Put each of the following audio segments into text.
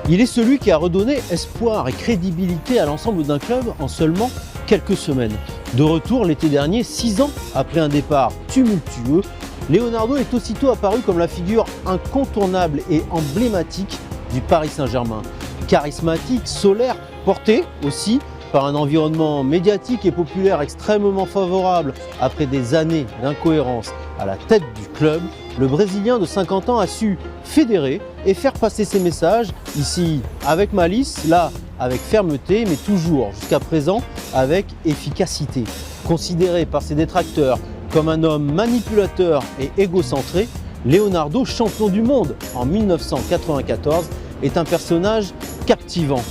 Il est celui qui a redonné espoir et crédibilité à l'ensemble d'un club en seulement quelques semaines. De retour l'été dernier, 6 ans après un départ tumultueux, Leonardo est aussitôt apparu comme la figure incontournable et emblématique du Paris Saint-Germain. Charismatique, solaire, porté aussi par un environnement médiatique et populaire extrêmement favorable après des années d'incohérence à la tête du club, le Brésilien de 50 ans a su fédérer et faire passer ses messages, ici avec malice, là avec fermeté, mais toujours jusqu'à présent avec efficacité. Considéré par ses détracteurs comme un homme manipulateur et égocentré, Leonardo, champion du monde en 1994, est un personnage captivant.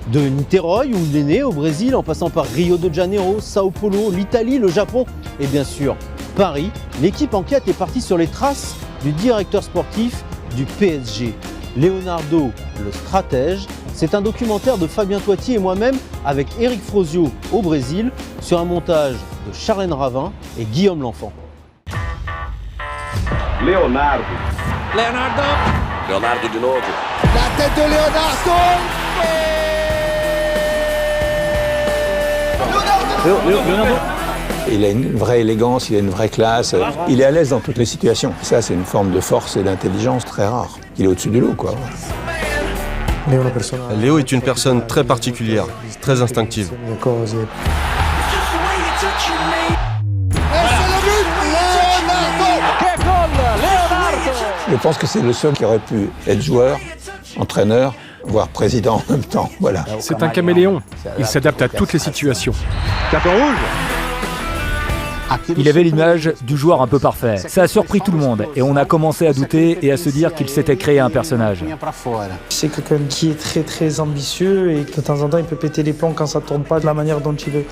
De Niterói, où il est né, au Brésil, en passant par Rio de Janeiro, Sao Paulo, l'Italie, le Japon et bien sûr Paris, l'équipe en quête est partie sur les traces du directeur sportif du PSG. Leonardo, le stratège, c'est un documentaire de Fabien Toiti et moi-même avec Éric Frosio au Brésil, sur un montage de Charlène Ravin et Guillaume L'Enfant. Leonardo. Leonardo de novo. La tête de Leonardo. Leonardo. Il a une vraie élégance, il a une vraie classe, il est à l'aise dans toutes les situations. Ça, c'est une forme de force et d'intelligence très rare. Il est au-dessus du lot, quoi. Léo est une personne très particulière, très instinctive. Je pense que c'est le seul qui aurait pu être joueur, entraîneur, voire président en même temps. Voilà. C'est un caméléon. Il s'adapte à toutes les situations. Carton rouge. Il avait l'image du joueur un peu parfait. Ça a surpris tout le monde et on a commencé à douter et à se dire qu'il s'était créé un personnage. C'est quelqu'un qui est très très ambitieux et de temps en temps il peut péter les plombs quand ça ne tourne pas de la manière dont il veut.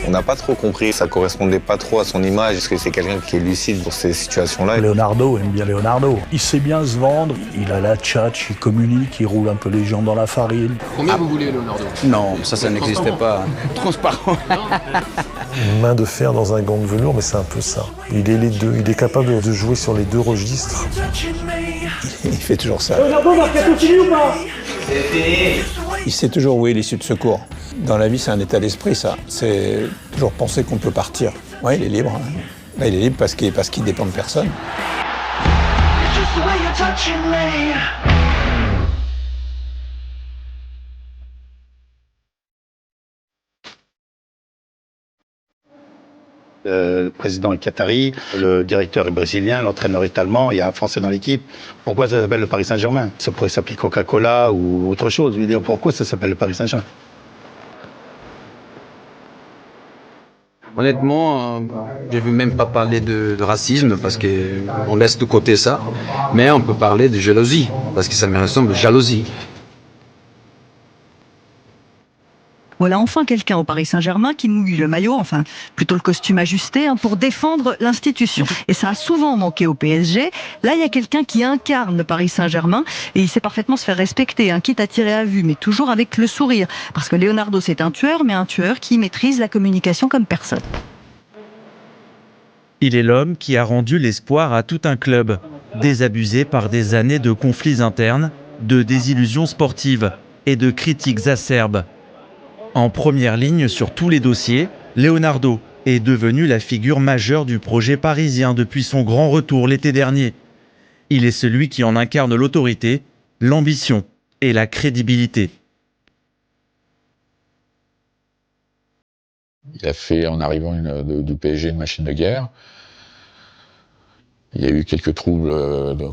On n'a pas trop compris, ça correspondait pas trop à son image. Est-ce que c'est quelqu'un qui est lucide pour ces situations-là? Leonardo aime bien Leonardo. Il sait bien se vendre, il a la tchatch, il communique, il roule un peu les gens dans la farine. Combien vous voulez Leonardo? Non, ça n'existait pas. Transparent. Une main de fer dans un gant de velours, mais c'est un peu ça. Il est les deux, il est capable de jouer sur les deux registres. Il fait toujours ça. Leonardo va continuer ou pas? Il sait toujours où est l'issue de secours. Dans la vie, c'est un état d'esprit, ça. C'est toujours penser qu'on peut partir. Ouais, il est libre. Là, il est libre parce qu'il dépend de personne. Le président est qatari, le directeur est brésilien, l'entraîneur est allemand, il y a un Français dans l'équipe. Pourquoi ça s'appelle le Paris Saint-Germain? Ça pourrait s'appeler Coca-Cola ou autre chose. Je veux dire, pourquoi ça s'appelle le Paris Saint-Germain? Honnêtement, je ne veux même pas parler de racisme parce qu'on laisse de côté ça, mais on peut parler de jalousie, parce que ça me ressemble jalousie. Voilà enfin quelqu'un au Paris Saint-Germain qui mouille le maillot, enfin plutôt le costume ajusté, pour défendre l'institution. Et ça a souvent manqué au PSG. Là, il y a quelqu'un qui incarne le Paris Saint-Germain et il sait parfaitement se faire respecter, quitte à tirer à vue, mais toujours avec le sourire. Parce que Leonardo, c'est un tueur, mais un tueur qui maîtrise la communication comme personne. Il est l'homme qui a rendu l'espoir à tout un club, désabusé par des années de conflits internes, de désillusions sportives et de critiques acerbes. En première ligne sur tous les dossiers, Leonardo est devenu la figure majeure du projet parisien depuis son grand retour l'été dernier. Il est celui qui en incarne l'autorité, l'ambition et la crédibilité. Il a fait, en arrivant du PSG, une machine de guerre. Il y a eu quelques troubles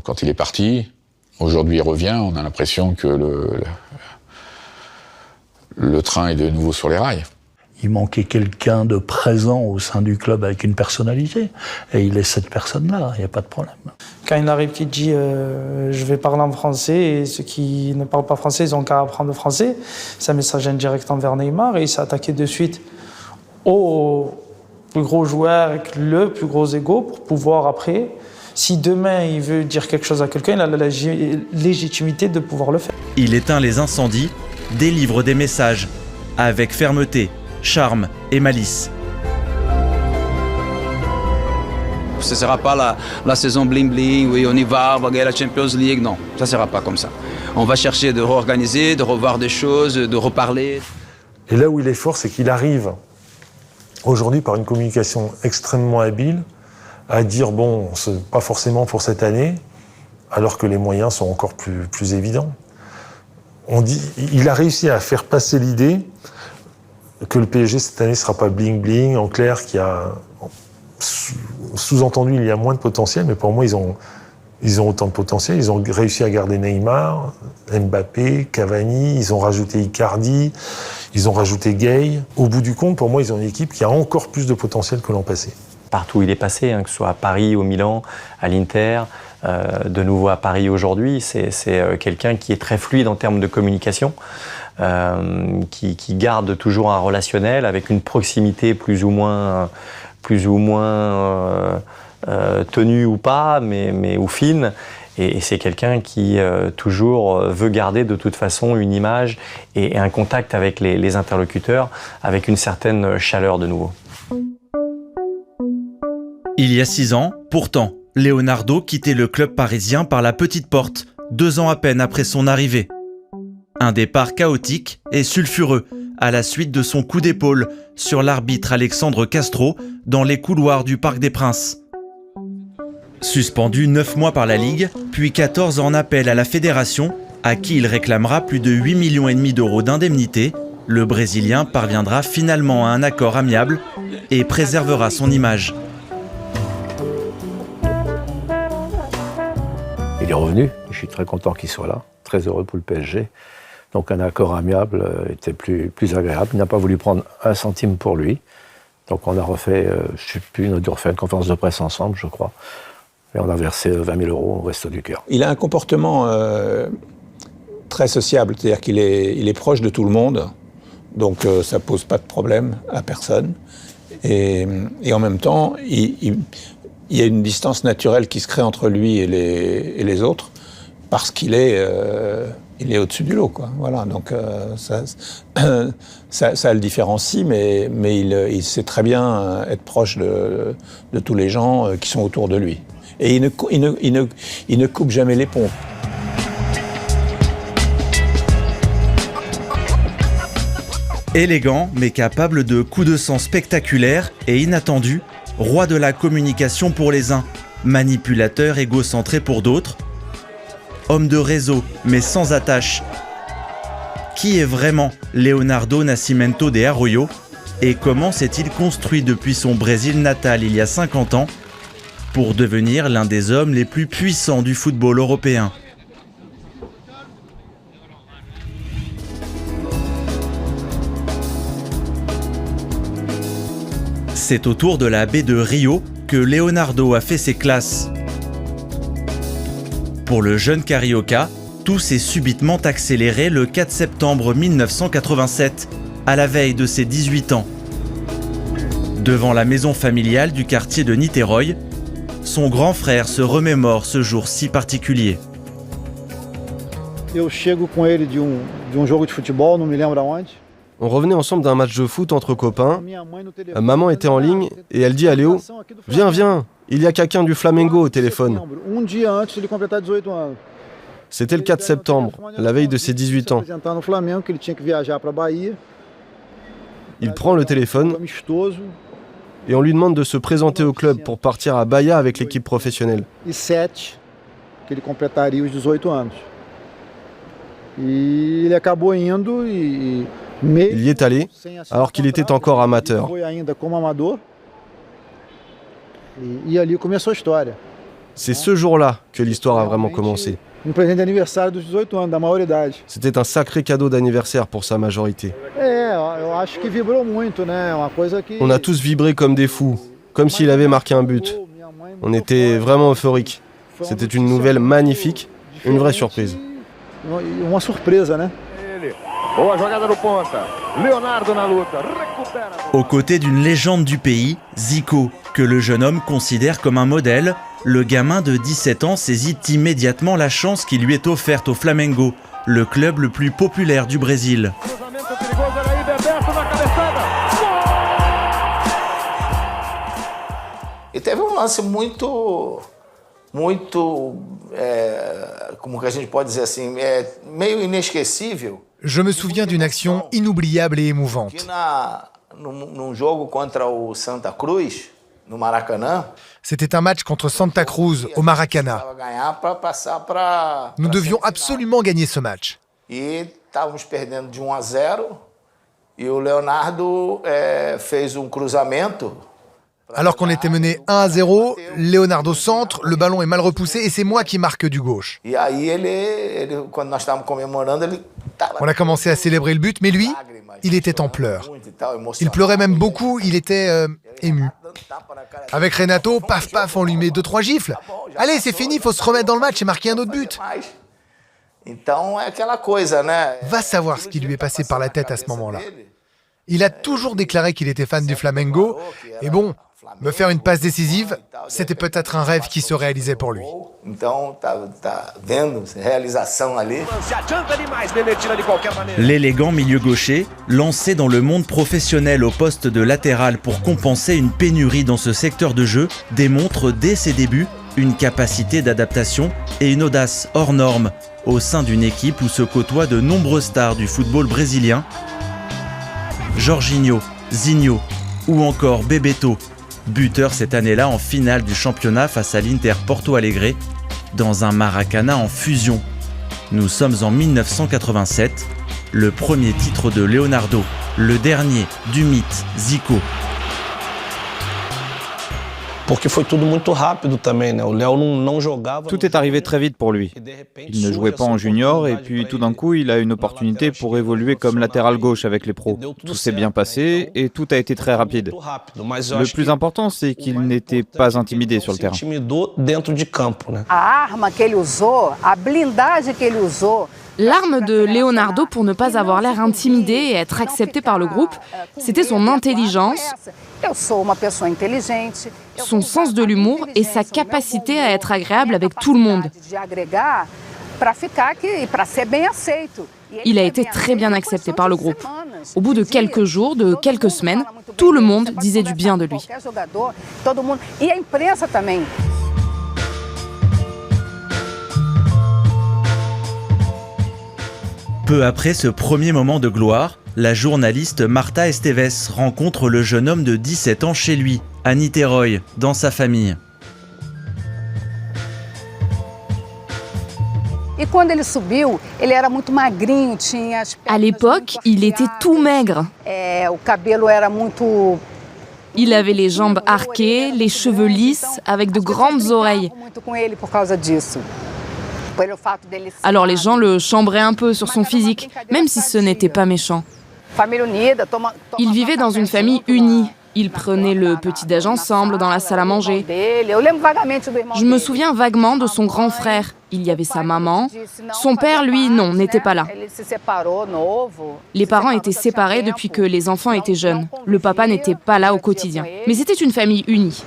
quand il est parti. Aujourd'hui, il revient. On a l'impression que le train est de nouveau sur les rails. Il manquait quelqu'un de présent au sein du club avec une personnalité. Et il est cette personne-là, il n'y a pas de problème. Quand il arrive, il dit je vais parler en français et ceux qui ne parlent pas français, ils ont qu'à apprendre le français. C'est un message indirect envers Neymar et il s'est attaqué de suite au plus gros joueur avec le plus gros ego pour pouvoir après, si demain il veut dire quelque chose à quelqu'un, il a la légitimité de pouvoir le faire. Il éteint les incendies, délivre des messages avec fermeté, charme et malice. Ce ne sera pas la saison bling-bling, oui, on y va gagner la Champions League. Non, ça ne sera pas comme ça. On va chercher de réorganiser, de revoir des choses, de reparler. Et là où il est fort, c'est qu'il arrive aujourd'hui par une communication extrêmement habile à dire bon, c'est pas forcément pour cette année, alors que les moyens sont encore plus évidents. Il a réussi à faire passer l'idée que le PSG cette année ne sera pas bling-bling, en clair, qu'il y a sous-entendu il y a moins de potentiel, mais pour moi ils ont autant de potentiel. Ils ont réussi à garder Neymar, Mbappé, Cavani, ils ont rajouté Icardi, ils ont rajouté Gay. Au bout du compte, pour moi, ils ont une équipe qui a encore plus de potentiel que l'an passé. Partout où il est passé, que ce soit à Paris, au Milan, à l'Inter, de nouveau à Paris aujourd'hui, c'est quelqu'un qui est très fluide en termes de communication, qui garde toujours un relationnel avec une proximité plus ou moins tenue ou pas, mais ou fine. Et c'est quelqu'un qui toujours veut garder de toute façon une image et un contact avec les interlocuteurs avec une certaine chaleur de nouveau. Il y a 6 ans, pourtant, Leonardo quittait le club parisien par la petite porte, 2 ans à peine après son arrivée. Un départ chaotique et sulfureux à la suite de son coup d'épaule sur l'arbitre Alexandre Castro dans les couloirs du Parc des Princes. Suspendu 9 mois par la Ligue, puis 14 en appel à la fédération, à qui il réclamera plus de 8,5 millions d'euros d'indemnité, le Brésilien parviendra finalement à un accord amiable et préservera son image. Il est revenu, je suis très content qu'il soit là, très heureux pour le PSG. Donc un accord amiable était plus agréable. Il n'a pas voulu prendre un centime pour lui. Donc on a refait, je ne sais plus, on a dû refaire une conférence de presse ensemble, je crois. Et on a versé 20 000 euros au Resto du Cœur. Il a un comportement très sociable, c'est-à-dire qu'il est proche de tout le monde. Donc ça ne pose pas de problème à personne. Et en même temps, il y a une distance naturelle qui se crée entre lui et les autres, parce qu'il est au-dessus du lot, quoi. Voilà, donc ça le différencie, mais il sait très bien être proche de tous les gens qui sont autour de lui. Et il ne coupe jamais les ponts. Élégant, mais capable de coups de sang spectaculaires et inattendus, roi de la communication pour les uns, manipulateur égocentré pour d'autres, homme de réseau, mais sans attache. Qui est vraiment Leonardo Nascimento de Arroyo et comment s'est-il construit depuis son Brésil natal il y a 50 ans pour devenir l'un des hommes les plus puissants du football européen? C'est autour de la baie de Rio que Leonardo a fait ses classes. Pour le jeune Carioca, tout s'est subitement accéléré le 4 septembre 1987, à la veille de ses 18 ans. Devant la maison familiale du quartier de Niterói, son grand frère se remémore ce jour si particulier. Eu chego com ele de jogo de futebol, não me lembro aonde. On revenait ensemble d'un match de foot entre copains. Maman était en ligne et elle dit à Léo « Viens, viens, il y a quelqu'un du Flamengo au téléphone. » C'était le 4 septembre, la veille de ses 18 ans. Il prend le téléphone et on lui demande de se présenter au club pour partir à Bahia avec l'équipe professionnelle. Il y est allé, alors qu'il était encore amateur. C'est ce jour-là que l'histoire a vraiment commencé. C'était un sacré cadeau d'anniversaire pour sa majorité. On a tous vibré comme des fous, comme s'il avait marqué un but. On était vraiment euphoriques. C'était une nouvelle magnifique, une vraie surprise. Uma surpresa, né? Boa jogada no ponta. Leonardo na luta. Aux côtés d'une légende du pays, Zico, que le jeune homme considère comme un modèle, le gamin de 17 ans saisit immédiatement la chance qui lui est offerte au Flamengo, le club le plus populaire du Brésil. E teve lance como que a gente pode dizer assim, meio inesquecível. Je me souviens d'une action inoubliable et émouvante. Num jogo contra o Santa Cruz, no Maracanã. C'était un match contre Santa Cruz au Maracana. Nous devions absolument gagner ce match. E estávamos perdendo de 1-0 e o Leonardo fez cruzamento. Alors qu'on était mené 1-0, Leonardo centre, le ballon est mal repoussé et c'est moi qui marque du gauche. E aí quando nós estávamos comemorando, On a commencé à célébrer le but, mais lui, il était en pleurs. Il pleurait même beaucoup, il était ému. Avec Renato, paf paf, on lui met 2-3 gifles. Allez, c'est fini, il faut se remettre dans le match et marquer un autre but. Va savoir ce qui lui est passé par la tête à ce moment-là. Il a toujours déclaré qu'il était fan du Flamengo, et bon, me faire une passe décisive, c'était peut-être un rêve qui se réalisait pour lui. L'élégant milieu gaucher, lancé dans le monde professionnel au poste de latéral pour compenser une pénurie dans ce secteur de jeu, démontre dès ses débuts une capacité d'adaptation et une audace hors norme au sein d'une équipe où se côtoient de nombreuses stars du football brésilien. Jorginho, Zinho ou encore Bebeto, buteur cette année-là en finale du championnat face à l'Inter Porto Alegre, dans un Maracana en fusion. Nous sommes en 1987, le premier titre de Leonardo, le dernier du mythe Zico. Tout est arrivé très vite pour lui. Il ne jouait pas en junior et puis tout d'un coup, il a une opportunité pour évoluer comme latéral gauche avec les pros. Tout s'est bien passé et tout a été très rapide. Le plus important, c'est qu'il n'était pas intimidé sur le terrain. L'arme de Leonardo pour ne pas avoir l'air intimidé et être accepté par le groupe, c'était son intelligence, son sens de l'humour et sa capacité à être agréable avec tout le monde. Il a été très bien accepté par le groupe. Au bout de quelques jours, de quelques semaines, tout le monde disait du bien de lui. Peu après ce premier moment de gloire, la journaliste Marta Esteves rencontre le jeune homme de 17 ans chez lui, à Niterói, dans sa famille. À l'époque, il était tout maigre. Il avait les jambes arquées, les cheveux lisses, avec de grandes oreilles. Alors les gens le chambraient un peu sur son physique, même si ce n'était pas méchant. Il vivait dans une famille unie. Ils prenaient le petit-déj ensemble dans la salle à manger. Je me souviens vaguement de son grand frère. Il y avait sa maman. Son père, lui, non, n'était pas là. Les parents étaient séparés depuis que les enfants étaient jeunes. Le papa n'était pas là au quotidien. Mais c'était une famille unie.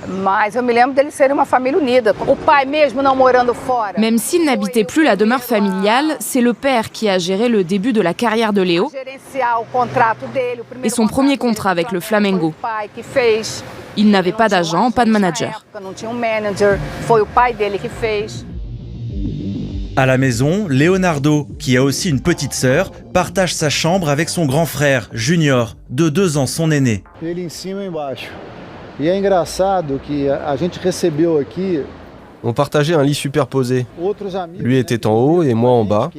Même s'il n'habitait plus la demeure familiale, c'est le père qui a géré le début de la carrière de Léo et son premier contrat avec le Flamengo. Il n'avait pas d'agent, pas de manager. À la maison, Leonardo, qui a aussi une petite sœur, partage sa chambre avec son grand frère, Junior, de 2 ans son aîné. On partageait un lit superposé. Lui était en haut et moi en bas.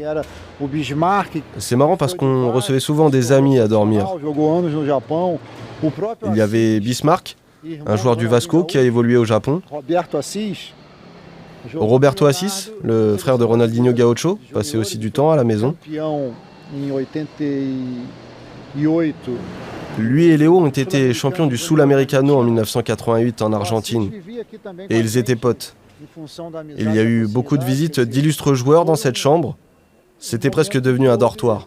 C'est marrant parce qu'on recevait souvent des amis à dormir. Il y avait Bismarck, un joueur du Vasco qui a évolué au Japon. Roberto Assis, le frère de Ronaldinho Gaucho, passait aussi du temps à la maison. Lui et Léo ont été champions du Sul-Americano en 1988 en Argentine. Et ils étaient potes. Il y a eu beaucoup de visites d'illustres joueurs dans cette chambre. C'était presque devenu un dortoir.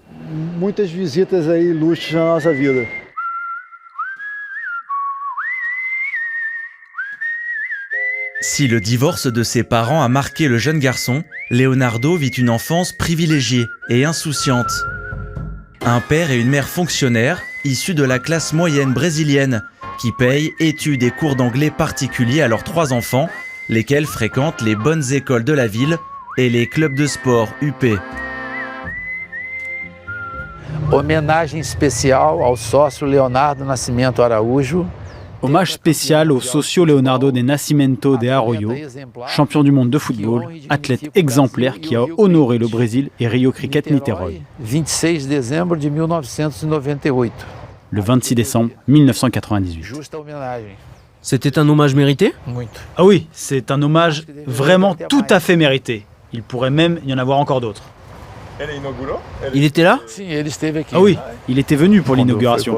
Si le divorce de ses parents a marqué le jeune garçon, Leonardo vit une enfance privilégiée et insouciante. Un père et une mère fonctionnaires, issus de la classe moyenne brésilienne, qui payent études et cours d'anglais particuliers à leurs 3 enfants, lesquels fréquentent les bonnes écoles de la ville et les clubs de sport UP. Homenagem especial ao sócio Leonardo Nascimento Araújo. Hommage spécial au socio Leonardo de Nascimento de Arroyo, champion du monde de football, athlète exemplaire qui a honoré le Brésil et Rio Cricket Niterói. 26 dezembro de 1998. Le 26 décembre 1998. C'était un hommage mérité? Ah oui, c'est un hommage vraiment tout à fait mérité. Il pourrait même y en avoir encore d'autres. Il était là? Ah oui, il était venu pour l'inauguration.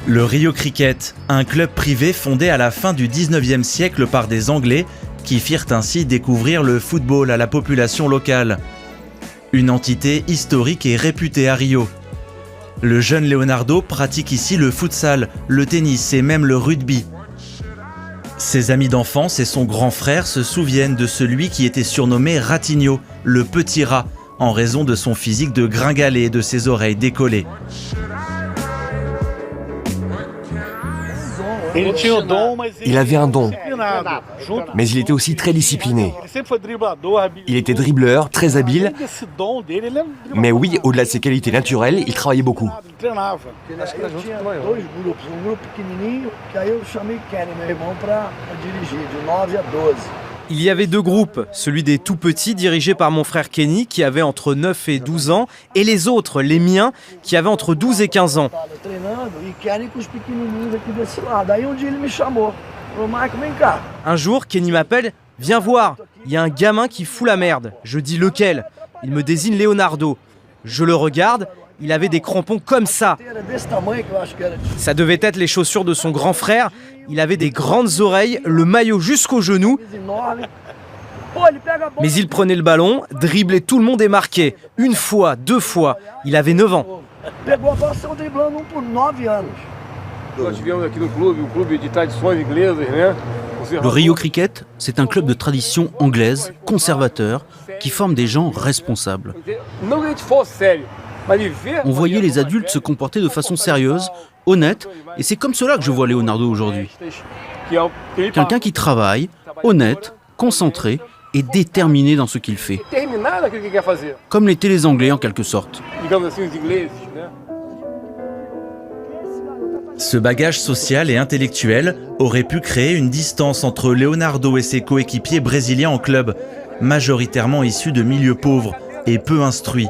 Le Rio Cricket, un club privé fondé à la fin du 19e siècle par des Anglais qui firent ainsi découvrir le football à la population locale. Une entité historique et réputée à Rio. Le jeune Leonardo pratique ici le futsal, le tennis et même le rugby. Ses amis d'enfance et son grand frère se souviennent de celui qui était surnommé Ratinho, le petit rat, en raison de son physique de gringalet et de ses oreilles décollées. Il avait un don, mais il était aussi très discipliné. Il était dribbleur, très habile, mais oui, au-delà de ses qualités naturelles, il travaillait beaucoup. Il y avait 2 groupes, celui des tout petits dirigé par mon frère Kenny qui avait entre 9 et 12 ans et les autres, les miens, qui avaient entre 12 et 15 ans. Un jour, Kenny m'appelle, viens voir, il y a un gamin qui fout la merde. Je dis lequel? Il me désigne Leonardo. Je le regarde, il avait des crampons comme ça. Ça devait être les chaussures de son grand frère. Il avait des grandes oreilles, le maillot jusqu'aux genoux. Mais il prenait le ballon, driblait tout le monde et marquait. 1 fois, 2 fois. Il avait 9 ans. Le Rio Cricket, c'est un club de tradition anglaise, conservateur, qui forme des gens responsables. On voyait les adultes se comporter de façon sérieuse, honnête, et c'est comme cela que je vois Leonardo aujourd'hui. Quelqu'un qui travaille, honnête, concentré et déterminé dans ce qu'il fait. Comme l'étaient les Anglais en quelque sorte. Ce bagage social et intellectuel aurait pu créer une distance entre Leonardo et ses coéquipiers brésiliens en club, majoritairement issus de milieux pauvres et peu instruits.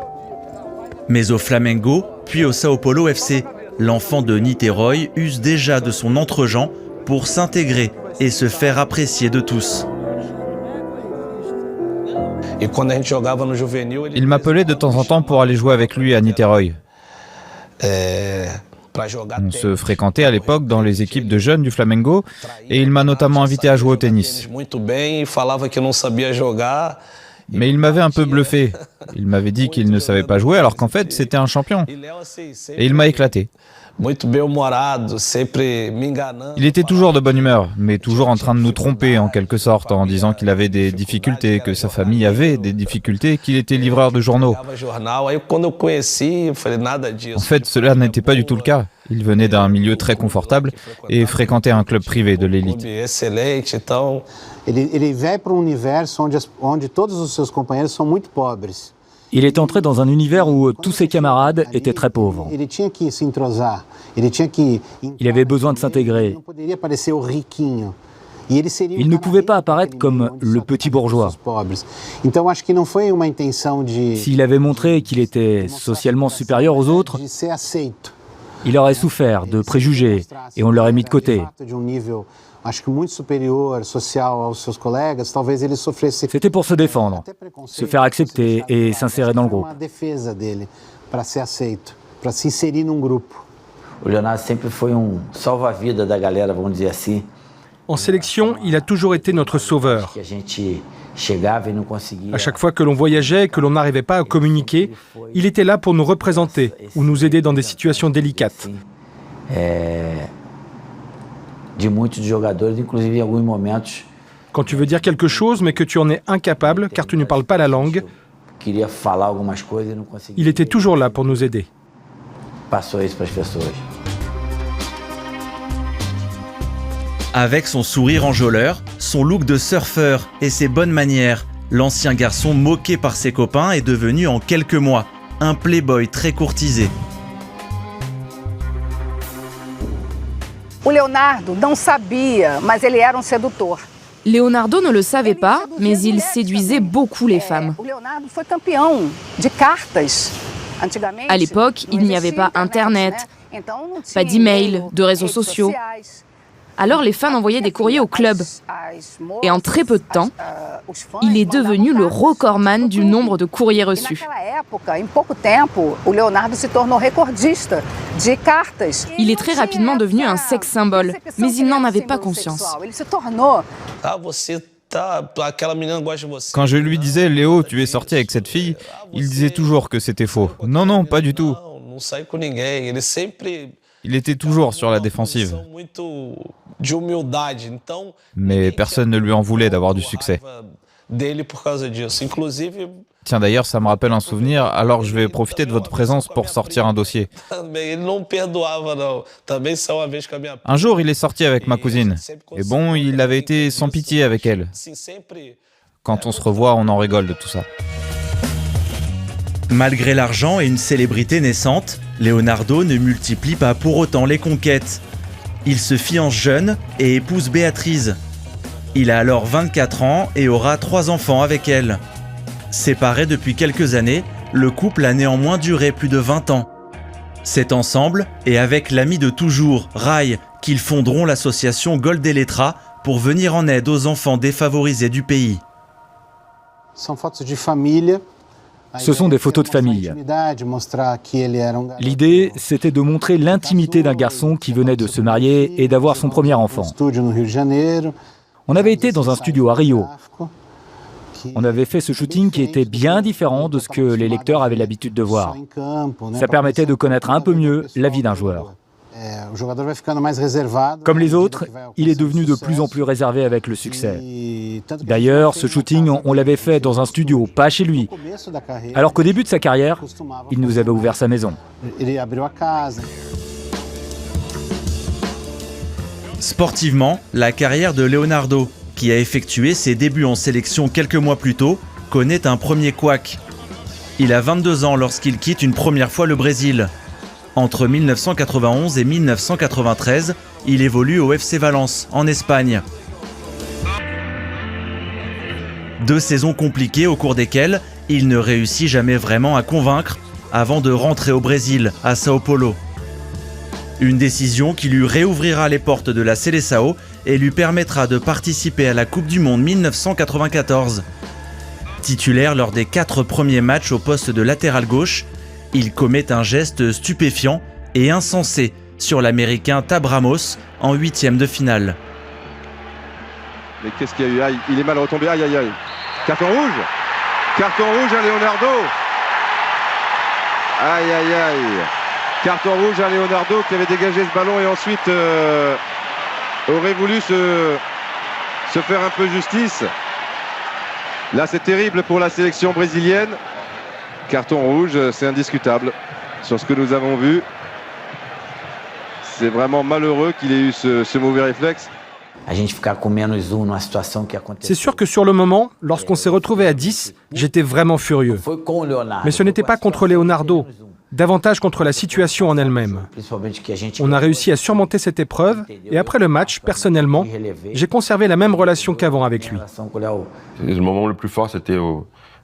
Mais au Flamengo, puis au Sao Paulo FC, l'enfant de Niterói use déjà de son entre-gens pour s'intégrer et se faire apprécier de tous. Il m'appelait de temps en temps pour aller jouer avec lui à Niterói. On se fréquentait à l'époque dans les équipes de jeunes du Flamengo et il m'a notamment invité à jouer au tennis. Mais il m'avait un peu bluffé. Il m'avait dit qu'il ne savait pas jouer alors qu'en fait c'était un champion. Et il m'a éclaté. Il était toujours de bonne humeur, mais toujours en train de nous tromper en quelque sorte, en disant qu'il avait des difficultés, que sa famille avait des difficultés, qu'il était livreur de journaux. En fait, cela n'était pas du tout le cas. Il venait d'un milieu très confortable et fréquentait un club privé de l'élite. Il est entré dans un univers où tous ses camarades étaient très pauvres. Il avait besoin de s'intégrer. Il ne pouvait pas apparaître comme le petit bourgeois. S'il avait montré qu'il était socialement supérieur aux autres, il aurait souffert de préjugés et on l'aurait mis de côté. C'était pour se défendre, se faire accepter et s'insérer dans le groupe. En sélection, il a toujours été notre sauveur. À chaque fois que l'on voyageait et que l'on n'arrivait pas à communiquer, il était là pour nous représenter ou nous aider dans des situations délicates. Quand tu veux dire quelque chose mais que tu en es incapable car tu ne parles pas la langue, Il était toujours là pour nous aider. Avec son sourire enjôleur, son look de surfeur et ses bonnes manières, l'ancien garçon moqué par ses copains est devenu en quelques mois un playboy très courtisé. Leonardo não sabia, mas ele era sedutor. Leonardo ne le savait pas, mais il séduisait beaucoup les femmes. À l'époque, il n'y avait pas Internet, pas d'email, de réseaux sociaux. Alors les fans envoyaient des courriers au club. Et en très peu de temps, il est devenu le recordman du nombre de courriers reçus. Il est très rapidement devenu un sex symbole, mais il n'en avait pas conscience. Quand je lui disais « Léo, tu es sorti avec cette fille », il disait toujours que c'était faux. Non, non, pas du tout. Il était toujours sur la défensive. Mais personne ne lui en voulait d'avoir du succès. Tiens, d'ailleurs, ça me rappelle un souvenir, alors je vais profiter de votre présence pour sortir un dossier. Un jour, il est sorti avec ma cousine. Et bon, il avait été sans pitié avec elle. Quand on se revoit, on en rigole de tout ça. Malgré l'argent et une célébrité naissante, Leonardo ne multiplie pas pour autant les conquêtes. Il se fiance jeune et épouse Béatrice. Il a alors 24 ans et aura 3 enfants avec elle. Séparé depuis quelques années, le couple a néanmoins duré plus de 20 ans. C'est ensemble et avec l'ami de toujours, Rai, qu'ils fonderont l'association Gold Eletra pour venir en aide aux enfants défavorisés du pays. Ce sont des photos de famille. L'idée, c'était de montrer l'intimité d'un garçon qui venait de se marier et d'avoir son premier enfant. On avait été dans un studio à Rio. On avait fait ce shooting qui était bien différent de ce que les lecteurs avaient l'habitude de voir. Ça permettait de connaître un peu mieux la vie d'un joueur. Comme les autres, il est devenu de plus en plus réservé avec le succès. D'ailleurs, ce shooting, on l'avait fait dans un studio, pas chez lui. Alors qu'au début de sa carrière, il nous avait ouvert sa maison. Sportivement, la carrière de Leonardo, qui a effectué ses débuts en sélection quelques mois plus tôt, connaît un premier couac. Il a 22 ans lorsqu'il quitte une première fois le Brésil. Entre 1991 et 1993, il évolue au FC Valence, en Espagne. 2 saisons compliquées au cours desquelles il ne réussit jamais vraiment à convaincre avant de rentrer au Brésil, à Sao Paulo. Une décision qui lui réouvrira les portes de la Seleção et lui permettra de participer à la Coupe du Monde 1994. Titulaire lors des 4 premiers matchs au poste de latéral gauche, il commet un geste stupéfiant et insensé sur l'Américain Tab Ramos en 8e de finale. Mais qu'est-ce qu'il y a eu? Aïe, il est mal retombé, aïe aïe aïe. Carton rouge à Leonardo. Aïe aïe aïe. Carton rouge à Leonardo qui avait dégagé ce ballon et ensuite aurait voulu se faire un peu justice. Là c'est terrible pour la sélection brésilienne. Carton rouge, c'est indiscutable sur ce que nous avons vu. C'est vraiment malheureux qu'il ait eu ce mauvais réflexe. C'est sûr que sur le moment, lorsqu'on s'est retrouvé à 10, j'étais vraiment furieux. Mais ce n'était pas contre Leonardo, davantage contre la situation en elle-même. On a réussi à surmonter cette épreuve et après le match, personnellement, j'ai conservé la même relation qu'avant avec lui. Le moment le plus fort, c'était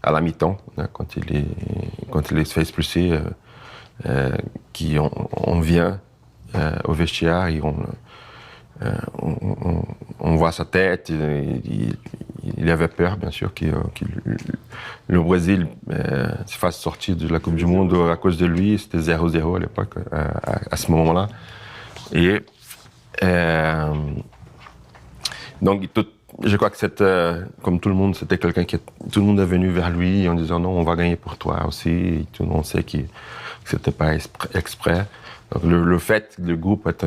à la mi-temps, quand il se fait expulser, on vient au vestiaire et on voit sa tête. Il avait peur, bien sûr, que le Brésil se fasse sortir de la Coupe du Monde à cause de lui. C'était 0-0 à l'époque, à ce moment-là. Et donc, je crois que comme tout le monde, c'était quelqu'un tout le monde est venu vers lui en disant non, on va gagner pour toi aussi. Et tout le monde sait que c'était pas exprès. Donc le fait que le groupe est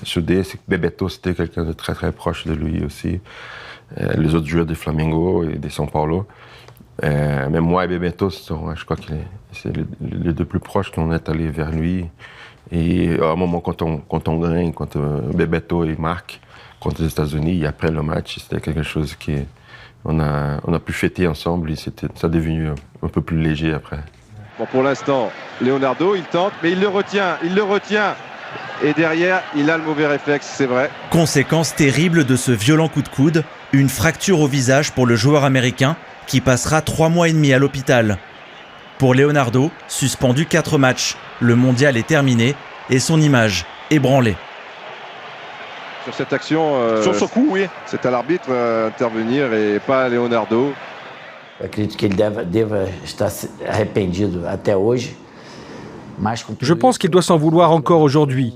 soudé, c'est que Bebeto, c'était quelqu'un de très très proche de lui aussi. Les autres joueurs de Flamengo et de São Paulo. Même moi et Bebeto, je crois que c'est les deux plus proches qu'on est allés vers lui. Et à un moment, quand on gagne, quand Bebeto il marque contre les États-Unis, et après le match, c'était quelque chose qu'on a pu fêter ensemble et ça est devenu un peu plus léger après. Bon, pour l'instant, Leonardo, il tente, mais il le retient. Et derrière, il a le mauvais réflexe, c'est vrai. Conséquence terrible de ce violent coup de coude, une fracture au visage pour le joueur américain qui passera 3 mois et demi à l'hôpital. Pour Leonardo, suspendu 4 matchs, le mondial est terminé et son image ébranlée. Sur cette action, sur ce coup, oui. C'est à l'arbitre d'intervenir et pas à Leonardo. Je pense qu'il doit s'en vouloir encore aujourd'hui.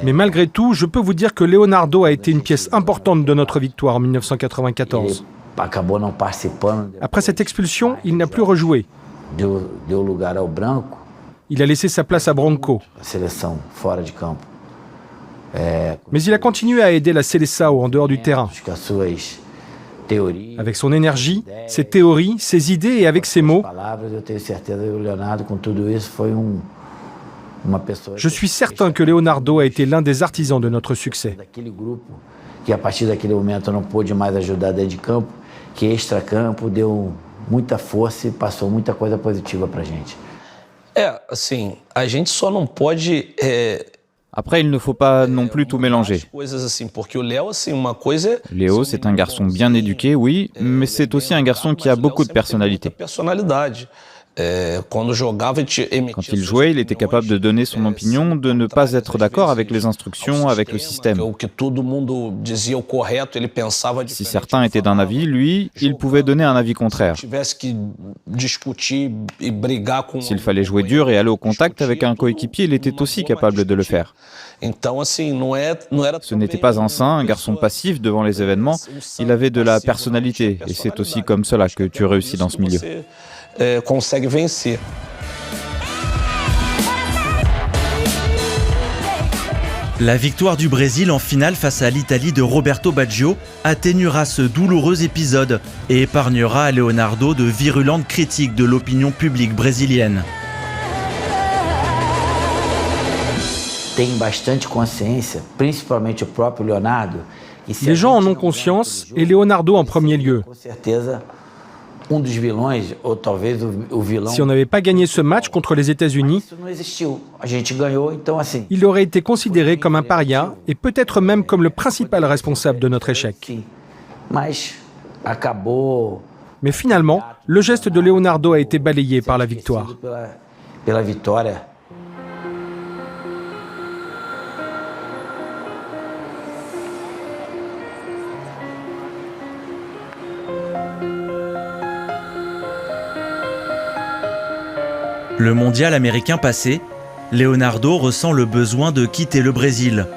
Mais malgré tout, je peux vous dire que Leonardo a été une pièce importante de notre victoire en 1994. Après cette expulsion, il n'a plus rejoué. Il a laissé sa place à Branco. Mais il a continué à aider la Seleção en dehors du terrain. Avec son énergie, ses théories, ses idées et avec ses mots, je suis certain que Leonardo a été l'un des artisans de notre succès. Après, il ne faut pas non plus tout mélanger. Léo, c'est un garçon bien éduqué, oui, mais c'est aussi un garçon qui a beaucoup de personnalité. Quand il jouait, il était capable de donner son opinion, de ne pas être d'accord avec les instructions, avec le système. Si certains étaient d'un avis, lui, il pouvait donner un avis contraire. S'il fallait jouer dur et aller au contact avec un coéquipier, il était aussi capable de le faire. Ce n'était pas un saint, un garçon passif devant les événements, il avait de la personnalité, et c'est aussi comme cela que tu réussis dans ce milieu. La victoire du Brésil en finale face à l'Italie de Roberto Baggio atténuera ce douloureux épisode et épargnera à Leonardo de virulentes critiques de l'opinion publique brésilienne. Les gens en ont conscience, et Leonardo en premier lieu. Si on n'avait pas gagné ce match contre les États-Unis, il aurait été considéré comme un paria et peut-être même comme le principal responsable de notre échec. Mais finalement, le geste de Leonardo a été balayé par la victoire. Le mondial américain passé, Leonardo ressent le besoin de quitter le Brésil.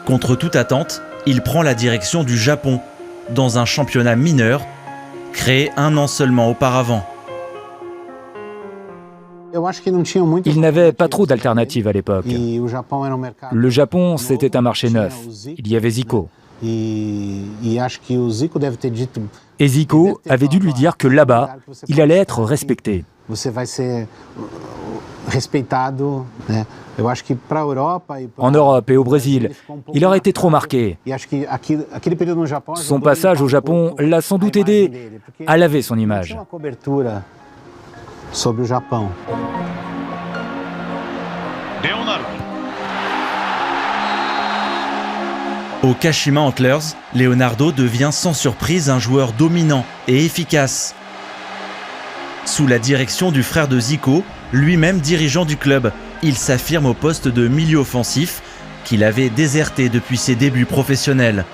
Contre toute attente, il prend la direction du Japon, dans un championnat mineur, créé un an seulement auparavant. Il n'avait pas trop d'alternatives à l'époque. Le Japon, c'était un marché neuf. Il y avait Zico. Et Zico avait dû lui dire que là-bas, il allait être respecté. En Europe et au Brésil, il aurait été trop marqué. Son passage au Japon l'a sans doute aidé à laver son image. Au Kashima Antlers, Leonardo devient sans surprise un joueur dominant et efficace. Sous la direction du frère de Zico, lui-même dirigeant du club, il s'affirme au poste de milieu offensif qu'il avait déserté depuis ses débuts professionnels.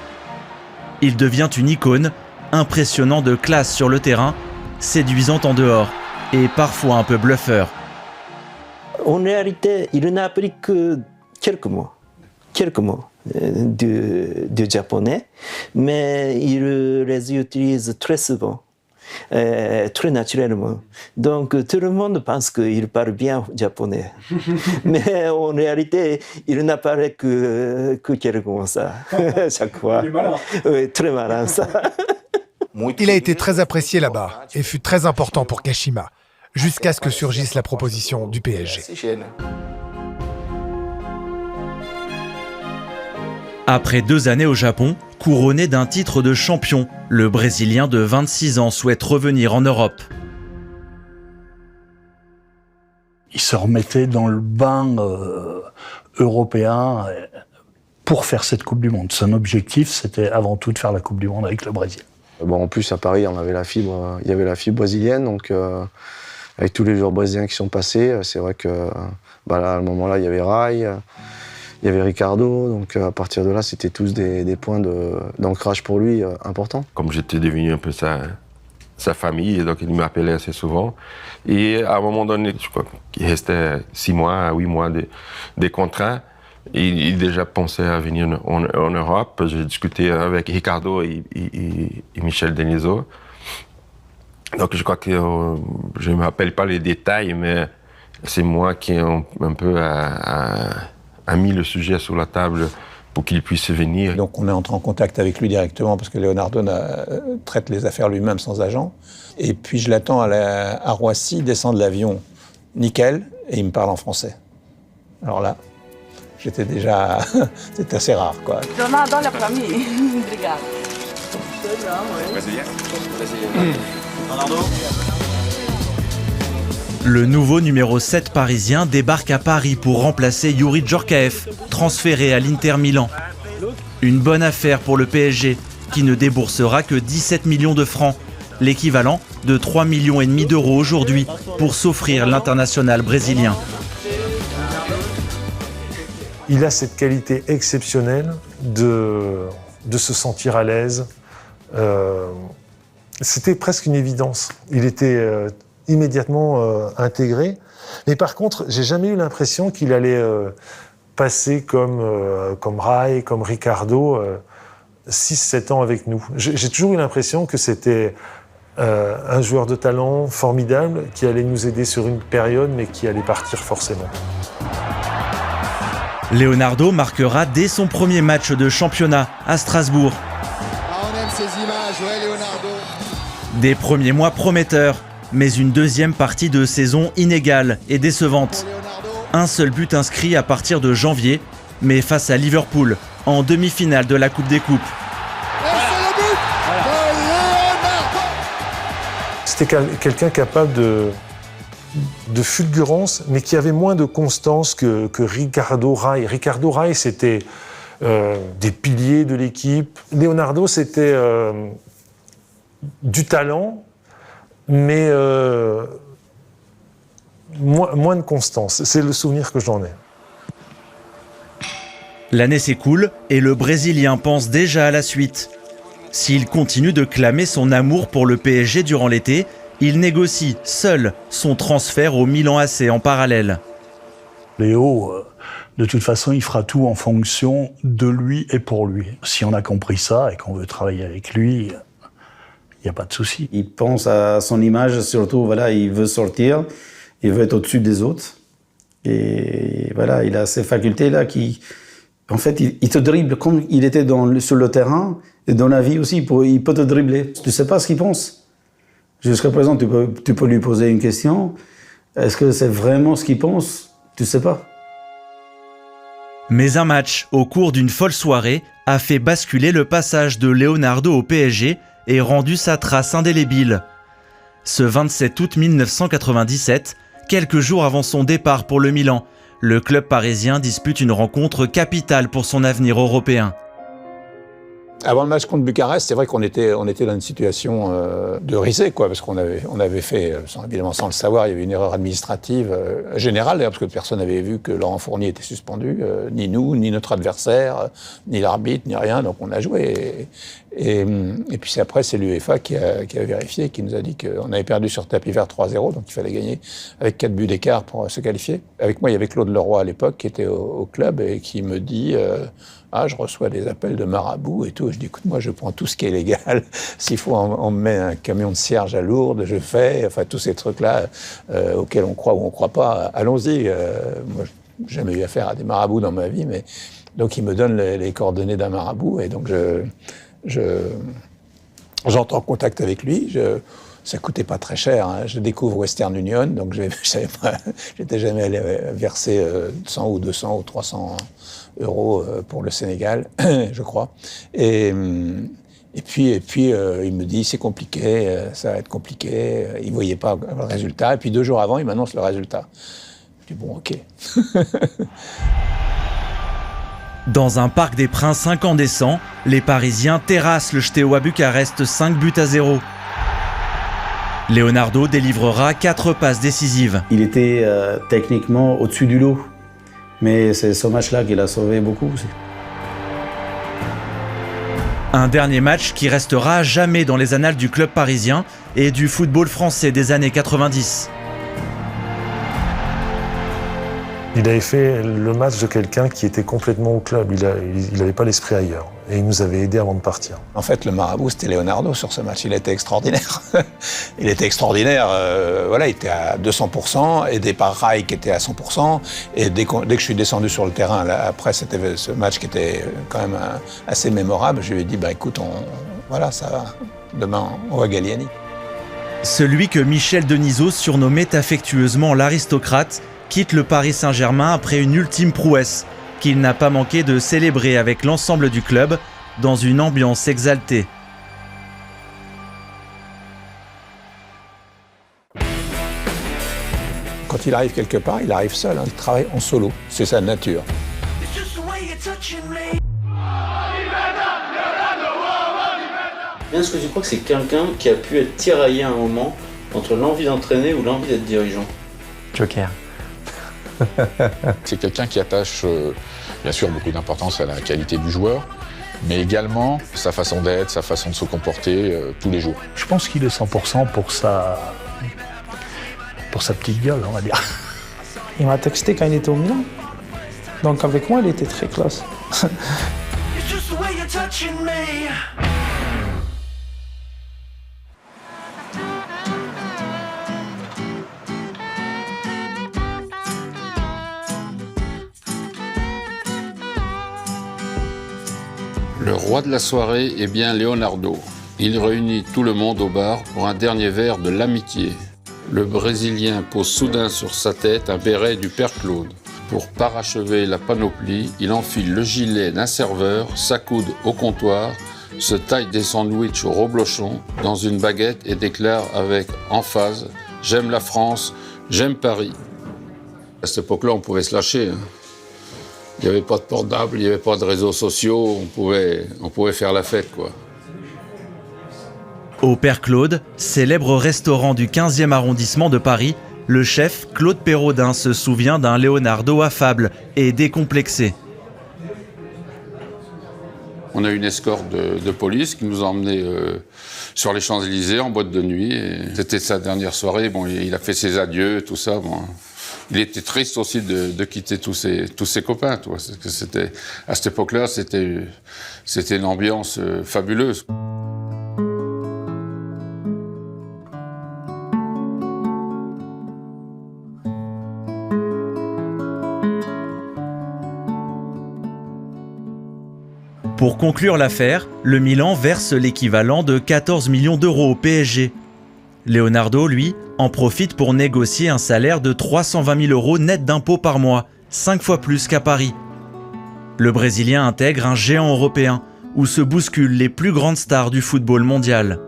Il devient une icône, impressionnant de classe sur le terrain, séduisant en dehors et parfois un peu bluffeur. En réalité, il n'a appris que quelques mots du japonais, mais il les utilise très souvent. Très naturellement. Donc tout le monde pense qu'il parle bien japonais. Mais en réalité, il n'a parlé que quelques mots ça, chaque fois. Il est malin. Oui, très malin ça. Il a été très apprécié là-bas et fut très important pour Kashima, jusqu'à ce que surgisse la proposition du PSG. Après 2 années au Japon, couronné d'un titre de champion, le Brésilien de 26 ans souhaite revenir en Europe. Il se remettait dans le bain européen pour faire cette Coupe du Monde. Son objectif, c'était avant tout de faire la Coupe du Monde avec le Brésil. Bon, en plus, à Paris, on avait la fibre, il y avait la fibre brésilienne, donc avec tous les joueurs brésiliens qui sont passés, c'est vrai que là, à ce moment-là, il y avait Rai, il y avait Ricardo, donc à partir de là, c'était tous des points d'ancrage pour lui importants. Comme j'étais devenu un peu sa famille, et donc il m'appelait assez souvent. Et à un moment donné, je crois qu'il restait 6 mois à 8 mois des contrats. Et il déjà pensait à venir en Europe. J'ai discuté avec Ricardo et Michel Denisot. Donc je crois que je ne me rappelle pas les détails, mais c'est moi qui ai un peu a mis le sujet sur la table pour qu'il puisse venir. Donc on est entré en contact avec lui directement parce que Leonardo traite les affaires lui-même sans agent. Et puis je l'attends à Roissy, descend de l'avion, nickel, et il me parle en français. Alors là, j'étais déjà... c'était assez rare, quoi. Leonardo, olha pra mim. Obrigada. Le nouveau numéro 7 parisien débarque à Paris pour remplacer Youri Djorkaeff, transféré à l'Inter Milan. Une bonne affaire pour le PSG, qui ne déboursera que 17 millions de francs, l'équivalent de 3,5 millions d'euros aujourd'hui, pour s'offrir l'international brésilien. Il a cette qualité exceptionnelle de se sentir à l'aise. C'était presque une évidence. Il était immédiatement intégré. Mais par contre, j'ai jamais eu l'impression qu'il allait passer comme Rai, comme Ricardo, 6-7 ans avec nous. J'ai toujours eu l'impression que c'était un joueur de talent formidable qui allait nous aider sur une période, mais qui allait partir forcément. Leonardo marquera dès son premier match de championnat à Strasbourg. On aime ces images, ouais, Leonardo. Des premiers mois prometteurs, mais une deuxième partie de saison inégale et décevante. Un seul but inscrit à partir de janvier, mais face à Liverpool, en demi-finale de la Coupe des Coupes. C'était quelqu'un capable de fulgurance, mais qui avait moins de constance que Ricardo Rai. Ricardo Rai, c'était des piliers de l'équipe. Leonardo, c'était du talent, mais moins de constance. C'est le souvenir que j'en ai. L'année s'écoule et le Brésilien pense déjà à la suite. S'il continue de clamer son amour pour le PSG durant l'été, il négocie seul son transfert au Milan AC en parallèle. Léo, de toute façon, il fera tout en fonction de lui et pour lui. Si on a compris ça et qu'on veut travailler avec lui, il n'y a pas de souci. Il pense à son image, surtout, voilà, il veut sortir, il veut être au-dessus des autres. Et voilà, il a ces facultés-là qui... En fait, il te dribble comme il était sur le terrain, et dans la vie aussi, il peut te dribbler. Tu ne sais pas ce qu'il pense. Jusqu'à présent, tu peux lui poser une question. Est-ce que c'est vraiment ce qu'il pense? Tu ne sais pas. Mais un match, au cours d'une folle soirée, a fait basculer le passage de Leonardo au PSG et rendu sa trace indélébile. Ce 27 août 1997, quelques jours avant son départ pour le Milan, le club parisien dispute une rencontre capitale pour son avenir européen. Avant le match contre Bucarest, c'est vrai qu'on était dans une situation de risée, quoi, parce qu'on avait fait, évidemment sans le savoir, il y avait une erreur administrative générale, d'ailleurs, parce que personne n'avait vu que Laurent Fournier était suspendu, ni nous, ni notre adversaire, ni l'arbitre, ni rien, donc on a joué. Et puis après, c'est l'UEFA qui a vérifié, qui nous a dit qu'on avait perdu sur tapis vert 3-0, donc il fallait gagner avec 4 buts d'écart pour se qualifier. Avec moi, il y avait Claude Leroy à l'époque, qui était au club, et qui me dit... je reçois des appels de marabouts et tout. Je dis, écoute, moi, je prends tout ce qui est légal. S'il faut, on me met un camion de cierge à Lourdes, je fais. Enfin, tous ces trucs-là auxquels on croit ou on ne croit pas, allons-y. Moi, j'ai jamais eu affaire à des marabouts dans ma vie, mais donc il me donne les coordonnées d'un marabout et donc je J'entre en contact avec lui, ça coûtait pas très cher, hein. Je découvre Western Union, donc je n'étais jamais allé verser 100 ou 200 ou 300 euros pour le Sénégal, je crois. Et puis il me dit c'est compliqué, ça va être compliqué. Il ne voyait pas le résultat. Et puis 2 jours avant, il m'annonce le résultat. Je dis bon, ok. Dans un parc des Princes incandescent, les Parisiens terrassent le Steaua Bucarest 5-0. Leonardo délivrera 4 passes décisives. Il était techniquement au-dessus du lot, mais c'est ce match-là qui l'a sauvé beaucoup aussi. Un dernier match qui restera à jamais dans les annales du club parisien et du football français des années 90. Il avait fait le match de quelqu'un qui était complètement au club. Il n'avait pas l'esprit ailleurs. Et il nous avait aidés avant de partir. En fait, le marabout, c'était Leonardo sur ce match. Il était extraordinaire. Il était extraordinaire. Voilà, il était à 200%, aidé par Rai qui était à 100%. Et dès que je suis descendu sur le terrain, là, après c'était ce match qui était quand même assez mémorable, je lui ai dit, bah écoute, voilà, ça va. Demain, on va Galliani. Celui que Michel Denisot surnommait affectueusement l'aristocrate quitte le Paris Saint-Germain après une ultime prouesse qu'il n'a pas manqué de célébrer avec l'ensemble du club dans une ambiance exaltée. Quand il arrive quelque part, il arrive seul, hein. Il travaille en solo, c'est sa nature. Est-ce que tu crois que c'est quelqu'un qui a pu être tiraillé à un moment entre l'envie d'entraîner ou l'envie d'être dirigeant? Joker. C'est quelqu'un qui attache bien sûr beaucoup d'importance à la qualité du joueur, mais également sa façon d'être, sa façon de se comporter tous les jours. Je pense qu'il est 100% pour sa petite gueule, on va dire. Il m'a texté quand il était au Milan. Donc avec moi, il était très classe. Le roi de la soirée est bien Leonardo. Il réunit tout le monde au bar pour un dernier verre de l'amitié. Le Brésilien pose soudain sur sa tête un béret du père Claude. Pour parachever la panoplie, il enfile le gilet d'un serveur, s'accoude au comptoir, se taille des sandwichs au reblochon dans une baguette et déclare avec emphase « J'aime la France, j'aime Paris ». À cette époque-là, on pouvait se lâcher, hein. Il n'y avait pas de portable, il n'y avait pas de réseaux sociaux, on pouvait faire la fête, quoi. Au Père Claude, célèbre restaurant du 15e arrondissement de Paris, le chef Claude Perraudin se souvient d'un Leonardo affable et décomplexé. On a eu une escorte de police qui nous a emmenés sur les Champs-Élysées en boîte de nuit. C'était sa dernière soirée, bon, il a fait ses adieux, tout ça. Bon. Il était triste aussi de quitter tous ses copains. Toi. À cette époque-là, c'était une ambiance fabuleuse. Pour conclure l'affaire, le Milan verse l'équivalent de 14 millions d'euros au PSG. Leonardo, lui, en profite pour négocier un salaire de 320 000 euros net d'impôts par mois, 5 fois plus qu'à Paris. Le Brésilien intègre un géant européen où se bousculent les plus grandes stars du football mondial.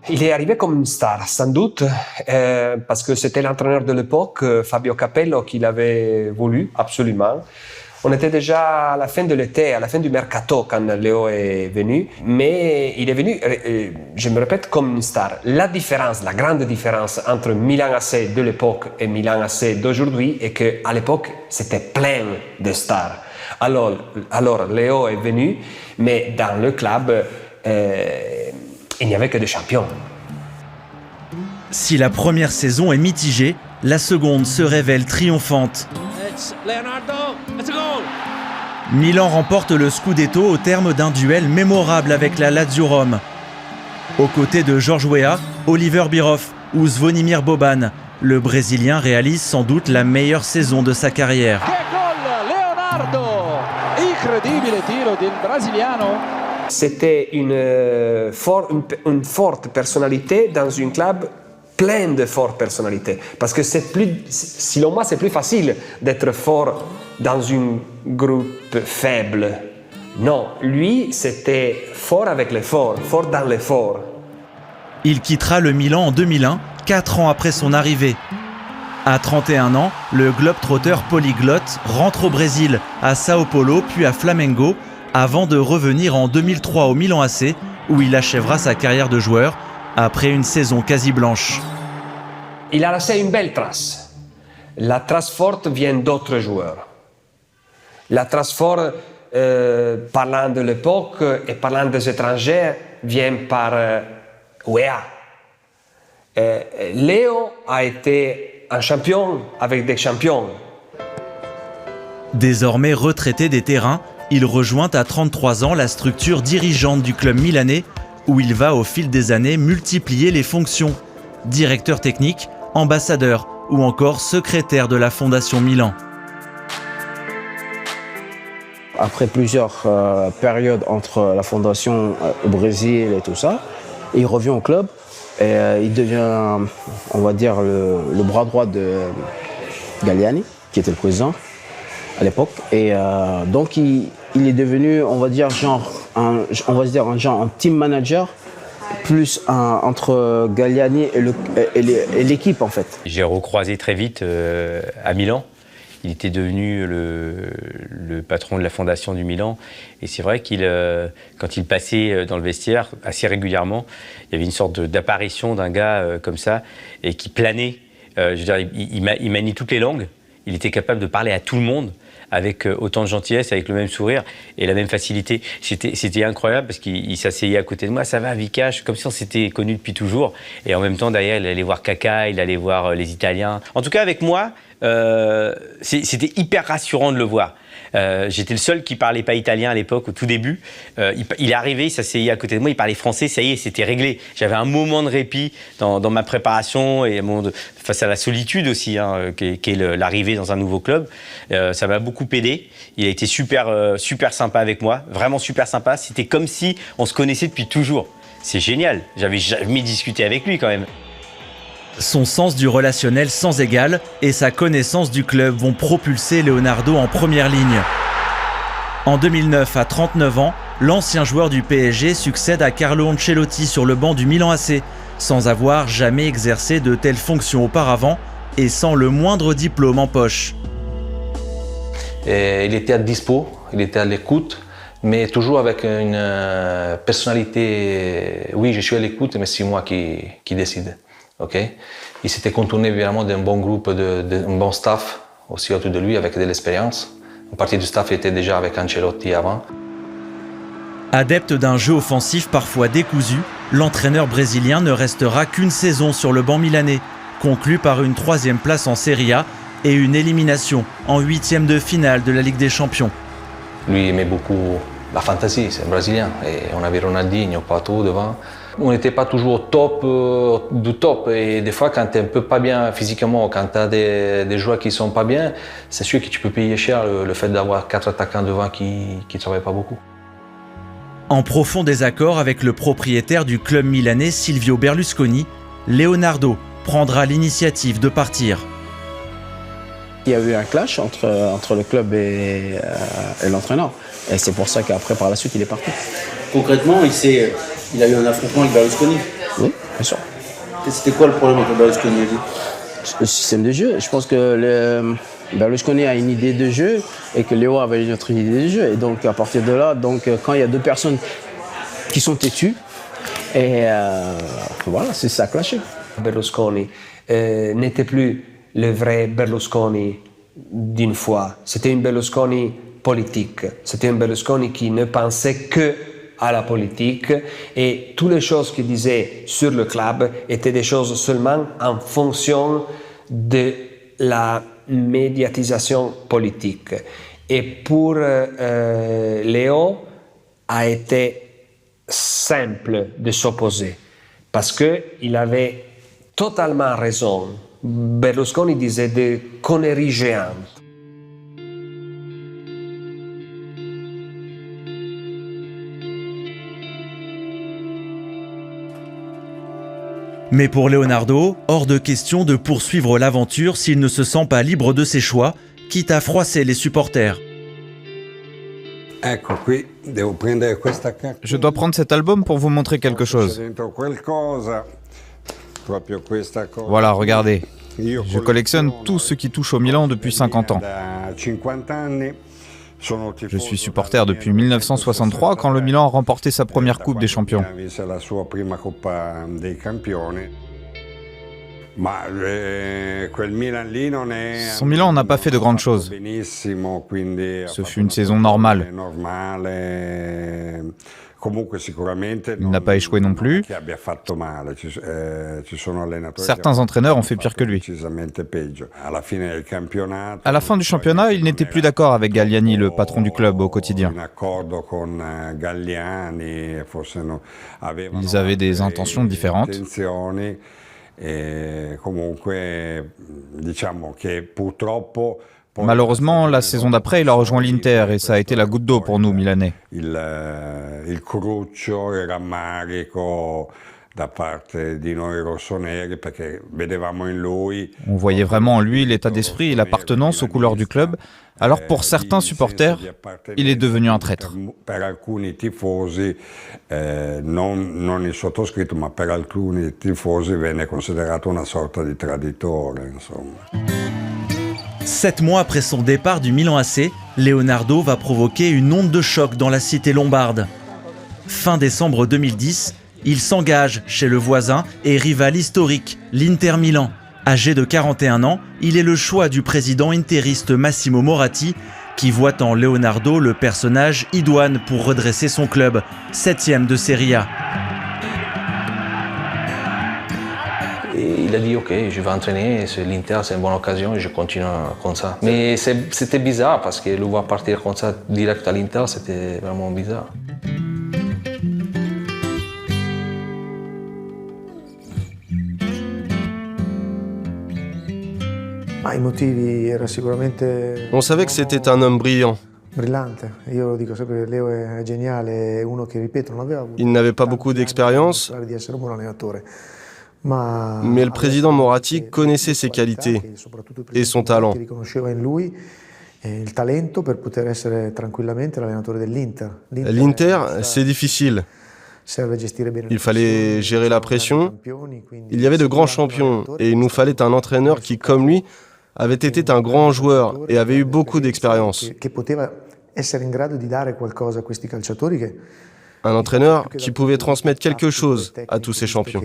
Il est arrivé comme une star, sans doute, parce que c'était l'entraîneur de l'époque, Fabio Capello, qui l'avait voulu absolument. On était déjà à la fin de l'été, à la fin du mercato quand Léo est venu, mais il est venu, je me répète, comme une star. La différence, la grande différence entre Milan AC de l'époque et Milan AC d'aujourd'hui est qu'à l'époque, c'était plein de stars. Alors Léo est venu, mais dans le club, il n'y avait que des champions. Si la première saison est mitigée, la seconde se révèle triomphante. Milan remporte le Scudetto au terme d'un duel mémorable avec la Lazio Rome. Aux côtés de George Weah, Oliver Bierhoff ou Zvonimir Boban, le Brésilien réalise sans doute la meilleure saison de sa carrière. Leonardo! Incredibile tiro del brasiliano C'était une forte personnalité dans un club plein de fortes personnalités. Parce que selon moi, c'est plus facile d'être fort dans un groupe faible. Non, lui, c'était fort avec les forts, fort dans les forts. Il quittera le Milan en 2001, 4 ans après son arrivée. À 31 ans, le globe-trotter polyglotte rentre au Brésil, à Sao Paulo puis à Flamengo, avant de revenir en 2003 au Milan AC, où il achèvera sa carrière de joueur, après une saison quasi blanche. Il a laissé une belle trace. La trace forte vient d'autres joueurs. La trace forte, parlant de l'époque et parlant des étrangers, vient par Weah. Léo a été un champion avec des champions. Désormais retraité des terrains, il rejoint à 33 ans la structure dirigeante du club milanais, où il va au fil des années multiplier les fonctions. Directeur technique, ambassadeur ou encore secrétaire de la Fondation Milan. Après plusieurs périodes entre la Fondation au Brésil et tout ça, il revient au club et il devient, on va dire, le bras droit de Galliani, qui était le président à l'époque. Et donc il est devenu, on va dire, un team manager, plus entre Galliani et l'équipe en fait. J'ai recroisé très vite à Milan. Il était devenu le patron de la fondation du Milan. Et c'est vrai quand il passait dans le vestiaire assez régulièrement, il y avait une sorte d'apparition d'un gars comme ça, et qui planait. Je veux dire, il manie toutes les langues. Il était capable de parler à tout le monde avec autant de gentillesse, avec le même sourire et la même facilité. C'était incroyable parce qu'il s'asseyait à côté de moi. Ça va, Vikash, comme si on s'était connus depuis toujours. Et en même temps, derrière, il allait voir Kaka, il allait voir les Italiens. En tout cas, avec moi, c'était hyper rassurant de le voir. J'étais le seul qui parlait pas italien à l'époque, au tout début. Il est arrivé, il s'asseyait à côté de moi, il parlait français, ça y est, c'était réglé. J'avais un moment de répit dans ma préparation et face à la solitude aussi, qu'est l'arrivée dans un nouveau club. Ça m'a beaucoup aidé. Il a été super sympa avec moi, vraiment super sympa. C'était comme si on se connaissait depuis toujours. C'est génial. J'avais jamais discuté avec lui quand même. Son sens du relationnel sans égal et sa connaissance du club vont propulser Leonardo en première ligne. En 2009, à 39 ans, l'ancien joueur du PSG succède à Carlo Ancelotti sur le banc du Milan AC, sans avoir jamais exercé de telles fonctions auparavant et sans le moindre diplôme en poche. Et il était à dispo, il était à l'écoute, mais toujours avec une personnalité. Oui, je suis à l'écoute, mais c'est moi qui décide. Okay. Il s'était contourné évidemment d'un bon groupe, d'un bon staff aussi autour de lui avec de l'expérience. Une partie du staff était déjà avec Ancelotti avant. Adepte d'un jeu offensif parfois décousu, l'entraîneur brésilien ne restera qu'une saison sur le banc milanais, conclue par une 3e place en Serie A et une élimination en 8e de finale de la Ligue des Champions. Lui aimait beaucoup la fantaisie, c'est un Brésilien. Et on avait Ronaldinho, Pato devant. On n'était pas toujours au top du top. Et des fois, quand tu n'es un peu pas bien physiquement, quand tu as des joueurs qui ne sont pas bien, c'est sûr que tu peux payer cher le fait d'avoir 4 attaquants devant qui ne travaillent pas beaucoup. En profond désaccord avec le propriétaire du club milanais Silvio Berlusconi, Leonardo prendra l'initiative de partir. Il y a eu un clash entre le club et l'entraîneur. Et c'est pour ça qu'après, par la suite, il est parti. Concrètement, il a eu un affrontement avec Berlusconi. Oui, bien sûr. C'était quoi le problème avec Berlusconi? Le système de jeu. Je pense que Berlusconi a une idée de jeu et que Léo avait une autre idée de jeu. Et donc, à partir de là, quand il y a deux personnes qui sont têtues, et voilà, c'est ça a clashé. Berlusconi n'était plus le vrai Berlusconi d'une fois. C'était un Berlusconi politique. C'était un Berlusconi qui ne pensait que à la politique et toutes les choses qu'il disait sur le club étaient des choses seulement en fonction de la médiatisation politique. Et pour Léo, a été simple de s'opposer parce qu'il avait totalement raison. Berlusconi disait des conneries géantes. Mais pour Leonardo, hors de question de poursuivre l'aventure s'il ne se sent pas libre de ses choix, quitte à froisser les supporters. Je dois prendre cet album pour vous montrer quelque chose. Voilà, regardez. Je collectionne tout ce qui touche au Milan depuis 50 ans. Je suis supporter depuis 1963 quand le Milan a remporté sa première Coupe des Champions. Son Milan n'a pas fait de grandes choses. Ce fut une saison normale. Il n'a pas échoué non plus. Certains entraîneurs ont fait pire que lui. À la fin du championnat, il n'était plus d'accord avec Galliani, le patron du club, au quotidien. Ils avaient des intentions différentes. Malheureusement, la saison d'après, il a rejoint l'Inter et ça a été la goutte d'eau pour nous, Milanais. On voyait vraiment en lui l'état d'esprit et l'appartenance aux couleurs du club. Alors pour certains supporters, il est devenu un traître. Non il sottoscritto, ma per alcuni tifosi venne considerato una sorta di traditore, insomma. 7 mois après son départ du Milan AC, Leonardo va provoquer une onde de choc dans la cité lombarde. Fin décembre 2010, il s'engage chez le voisin et rival historique, l'Inter Milan. Âgé de 41 ans, il est le choix du président interiste Massimo Moratti, qui voit en Leonardo le personnage idoine pour redresser son club, 7e de Serie A. Et il a dit ok, je vais entraîner, l'Inter c'est une bonne occasion et je continue comme ça. Mais c'était bizarre parce que le voir partir comme ça direct à l'Inter, c'était vraiment bizarre. On savait que c'était un homme brillant. Il n'avait pas beaucoup d'expérience, mais le président Moratti connaissait ses qualités et son talent. L'Inter, c'est difficile. Il fallait gérer la pression. Il y avait de grands champions et il nous fallait un entraîneur qui, comme lui, avait été un grand joueur et avait eu beaucoup d'expérience. Un entraîneur qui pouvait transmettre quelque chose à tous ces champions.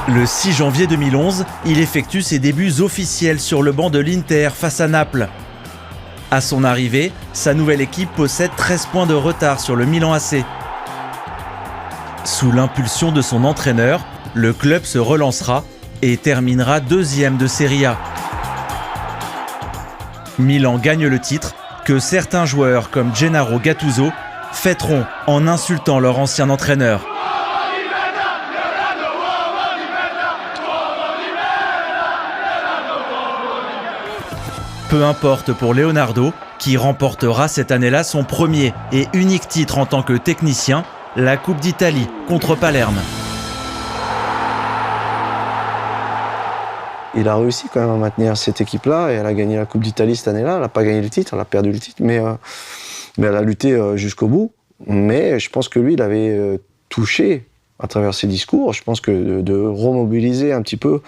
Le 6 janvier 2011, il effectue ses débuts officiels sur le banc de l'Inter face à Naples. À son arrivée, sa nouvelle équipe possède 13 points de retard sur le Milan AC. Sous l'impulsion de son entraîneur, le club se relancera et terminera 2e de Serie A. Milan gagne le titre, que certains joueurs comme Gennaro Gattuso fêteront en insultant leur ancien entraîneur. Peu importe pour Leonardo, qui remportera cette année-là son premier et unique titre en tant que technicien, la Coupe d'Italie contre Palerme. Il a réussi quand même à maintenir cette équipe-là et elle a gagné la Coupe d'Italie cette année-là. Elle n'a pas gagné le titre, elle a perdu le titre, mais elle a lutté jusqu'au bout. Mais je pense que lui, il avait touché à travers ses discours. Je pense que de remobiliser un petit peu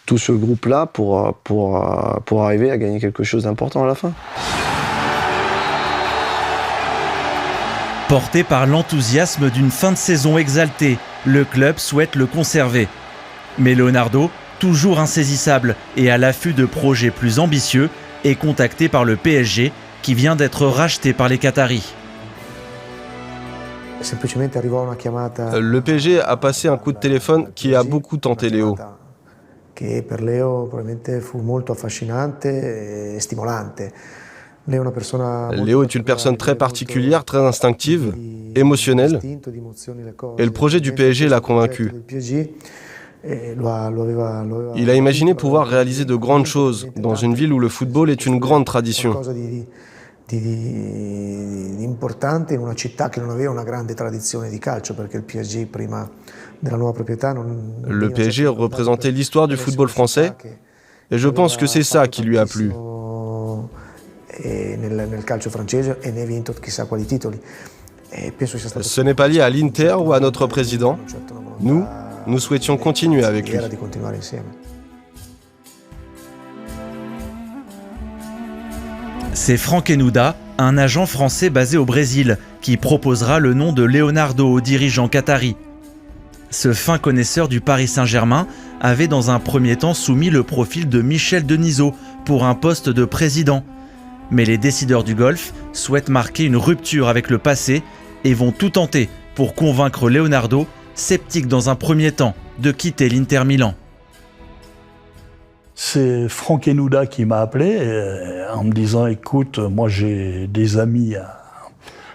tout ce groupe-là pour arriver à gagner quelque chose d'important à la fin. Porté par l'enthousiasme d'une fin de saison exaltée, le club souhaite le conserver. Mais Leonardo, toujours insaisissable et à l'affût de projets plus ambitieux, est contacté par le PSG qui vient d'être racheté par les Qataris. Le PSG a passé un coup de téléphone qui a beaucoup tenté Léo. Léo est une personne très particulière, très instinctive, émotionnelle, et le projet du PSG l'a convaincu. Il a imaginé pouvoir réaliser de grandes choses dans une ville où le football est une grande tradition. di importante in una città che non aveva una grande tradizione di calcio, perché il PSG prima della nuova proprietà non... Le PSG représentait l'histoire du football français et je pense que c'est ça qui lui a plu. Nel calcio francese e ne ha vinto chissà quali titoli. Ce n'est pas lié à l'Inter ou à notre président. Nous souhaitions continuer avec lui. C'est Franck Enouda, un agent français basé au Brésil, qui proposera le nom de Leonardo au dirigeant qatari. Ce fin connaisseur du Paris Saint-Germain avait dans un premier temps soumis le profil de Michel Denisot pour un poste de président. Mais les décideurs du Golfe souhaitent marquer une rupture avec le passé et vont tout tenter pour convaincre Leonardo, sceptique dans un premier temps, de quitter l'Inter Milan. C'est Franck Enouda qui m'a appelé en me disant « Écoute, moi j'ai des amis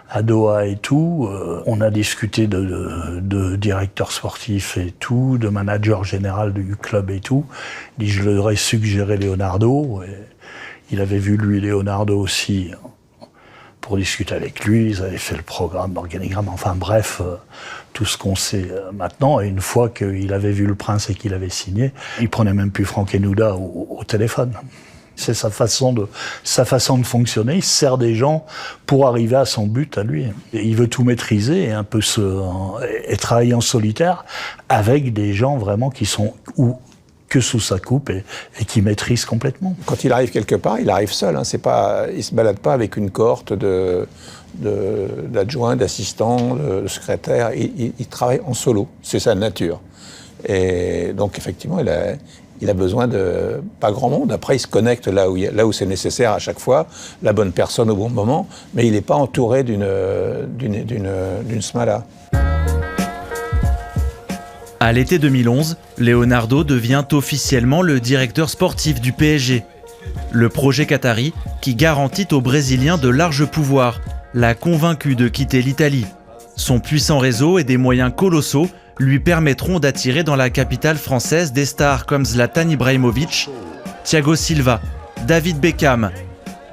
à Doha et tout. On a discuté de directeur sportif et tout, de manager général du club et tout. » Il dit « Je leur ai suggéré Leonardo. » Il avait vu lui Leonardo aussi pour discuter avec lui. Ils avaient fait le programme, l'organigramme, enfin bref, tout ce qu'on sait maintenant. Et une fois qu'il avait vu le prince et qu'il avait signé, il prenait même plus Franck Enouda au téléphone. C'est sa façon de fonctionner. Il sert des gens pour arriver à son but à lui. Et il veut tout maîtriser et un peu et travailler en solitaire avec des gens vraiment qui sont que sous sa coupe et qui maîtrisent complètement. Quand il arrive quelque part, il arrive seul. Hein. Il ne se balade pas avec une cohorte d'adjoints, d'assistants, de secrétaires. Il travaille en solo. C'est sa nature. Et donc, effectivement, il a besoin de pas grand monde. Après, il se connecte là où c'est nécessaire à chaque fois, la bonne personne au bon moment, mais il n'est pas entouré d'une smala. À l'été 2011, Leonardo devient officiellement le directeur sportif du PSG. Le projet qatari, qui garantit aux Brésiliens de larges pouvoirs, l'a convaincu de quitter l'Italie. Son puissant réseau et des moyens colossaux lui permettront d'attirer dans la capitale française des stars comme Zlatan Ibrahimovic, Thiago Silva, David Beckham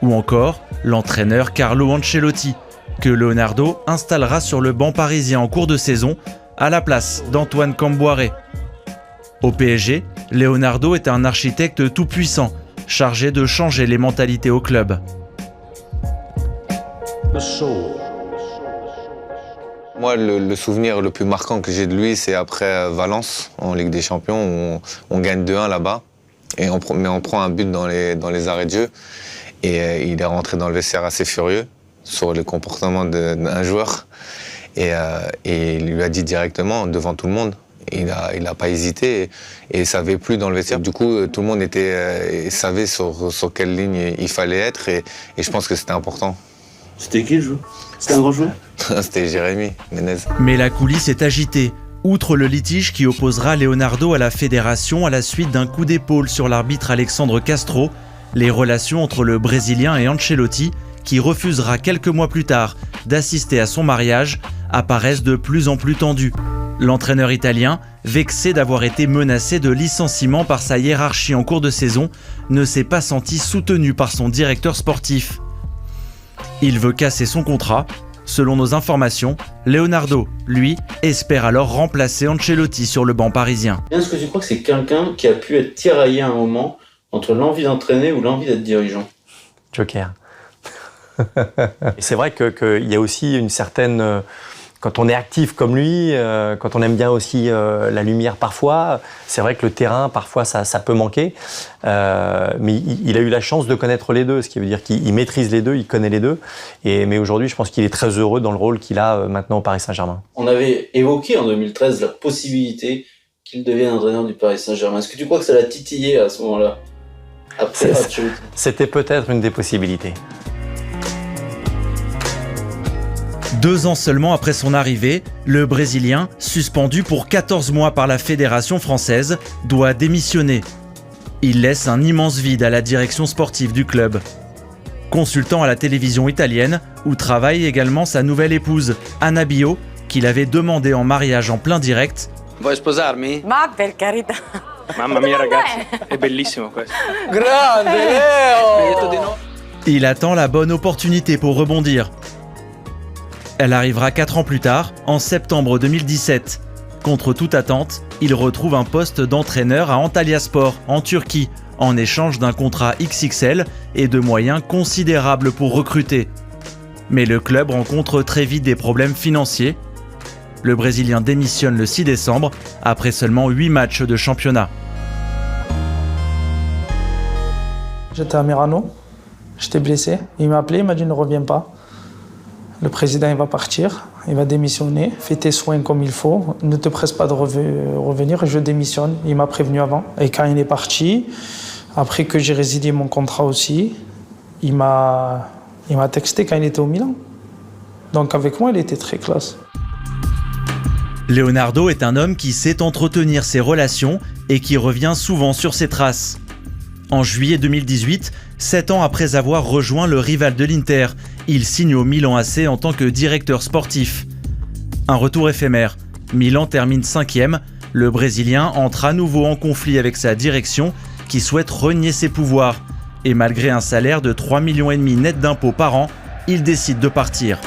ou encore l'entraîneur Carlo Ancelotti, que Leonardo installera sur le banc parisien en cours de saison à la place d'Antoine Camboire. Au PSG, Leonardo est un architecte tout-puissant, chargé de changer les mentalités au club. Moi, le souvenir le plus marquant que j'ai de lui, c'est après Valence, en Ligue des Champions, où on gagne 2-1 là-bas, mais on prend un but dans les arrêts de jeu, et il est rentré dans le vestiaire assez furieux sur le comportement d'un joueur, et il lui a dit directement, devant tout le monde. Il n'a pas hésité et il savait plus dans le vestiaire. Du coup, tout le monde savait sur quelle ligne il fallait être et je pense que c'était important. C'était qui le joueur? C'était un grand joueur? C'était Jérémy Ménez. Mais la coulisse est agitée. Outre le litige qui opposera Leonardo à la fédération à la suite d'un coup d'épaule sur l'arbitre Alexandre Castro, les relations entre le Brésilien et Ancelotti, qui refusera quelques mois plus tard d'assister à son mariage, apparaissent de plus en plus tendues. L'entraîneur italien, vexé d'avoir été menacé de licenciement par sa hiérarchie en cours de saison, ne s'est pas senti soutenu par son directeur sportif. Il veut casser son contrat. Selon nos informations, Leonardo, lui, espère alors remplacer Ancelotti sur le banc parisien. Est-ce que tu crois que c'est quelqu'un qui a pu être tiraillé à un moment entre l'envie d'entraîner ou l'envie d'être dirigeant? Joker. C'est vrai qu'il y a aussi une certaine... Quand on est actif comme lui, quand on aime bien aussi la lumière parfois, c'est vrai que le terrain, parfois, ça peut manquer. Mais il a eu la chance de connaître les deux, ce qui veut dire qu'il maîtrise les deux, il connaît les deux. Mais aujourd'hui, je pense qu'il est très heureux dans le rôle qu'il a maintenant au Paris Saint-Germain. On avait évoqué en 2013 la possibilité qu'il devienne entraîneur du Paris Saint-Germain. Est-ce que tu crois que ça l'a titillé à ce moment-là? C'était peut-être une des possibilités. 2 ans seulement après son arrivée, le Brésilien, suspendu pour 14 mois par la Fédération française, doit démissionner. Il laisse un immense vide à la direction sportive du club. Consultant à la télévision italienne, où travaille également sa nouvelle épouse, Anna Bio, qu'il avait demandé en mariage en plein direct. Vuoi sposarmi? Ma per carità. Mamma mia ragazzi, è bellissimo questo. Grande Leo! Mi hai detto di no? Il attend la bonne opportunité pour rebondir. Elle arrivera 4 ans plus tard, en septembre 2017. Contre toute attente, il retrouve un poste d'entraîneur à Antalyaspor, en Turquie, en échange d'un contrat XXL et de moyens considérables pour recruter. Mais le club rencontre très vite des problèmes financiers. Le Brésilien démissionne le 6 décembre, après seulement 8 matchs de championnat. J'étais à Merano, j'étais blessé. Il m'a appelé, il m'a dit ne reviens pas. Le président il va partir, il va démissionner. Fais tes soins comme il faut, ne te presse pas de revenir, je démissionne. Il m'a prévenu avant. Et quand il est parti, après que j'ai résilié mon contrat aussi, il m'a texté quand il était au Milan. Donc avec moi, il était très classe. Leonardo est un homme qui sait entretenir ses relations et qui revient souvent sur ses traces. En juillet 2018, 7 ans après avoir rejoint le rival de l'Inter, il signe au Milan AC en tant que directeur sportif. Un retour éphémère. Milan termine 5e. Le Brésilien entre à nouveau en conflit avec sa direction qui souhaite renier ses pouvoirs. Et malgré un salaire de 3,5 millions net d'impôts par an, il décide de partir.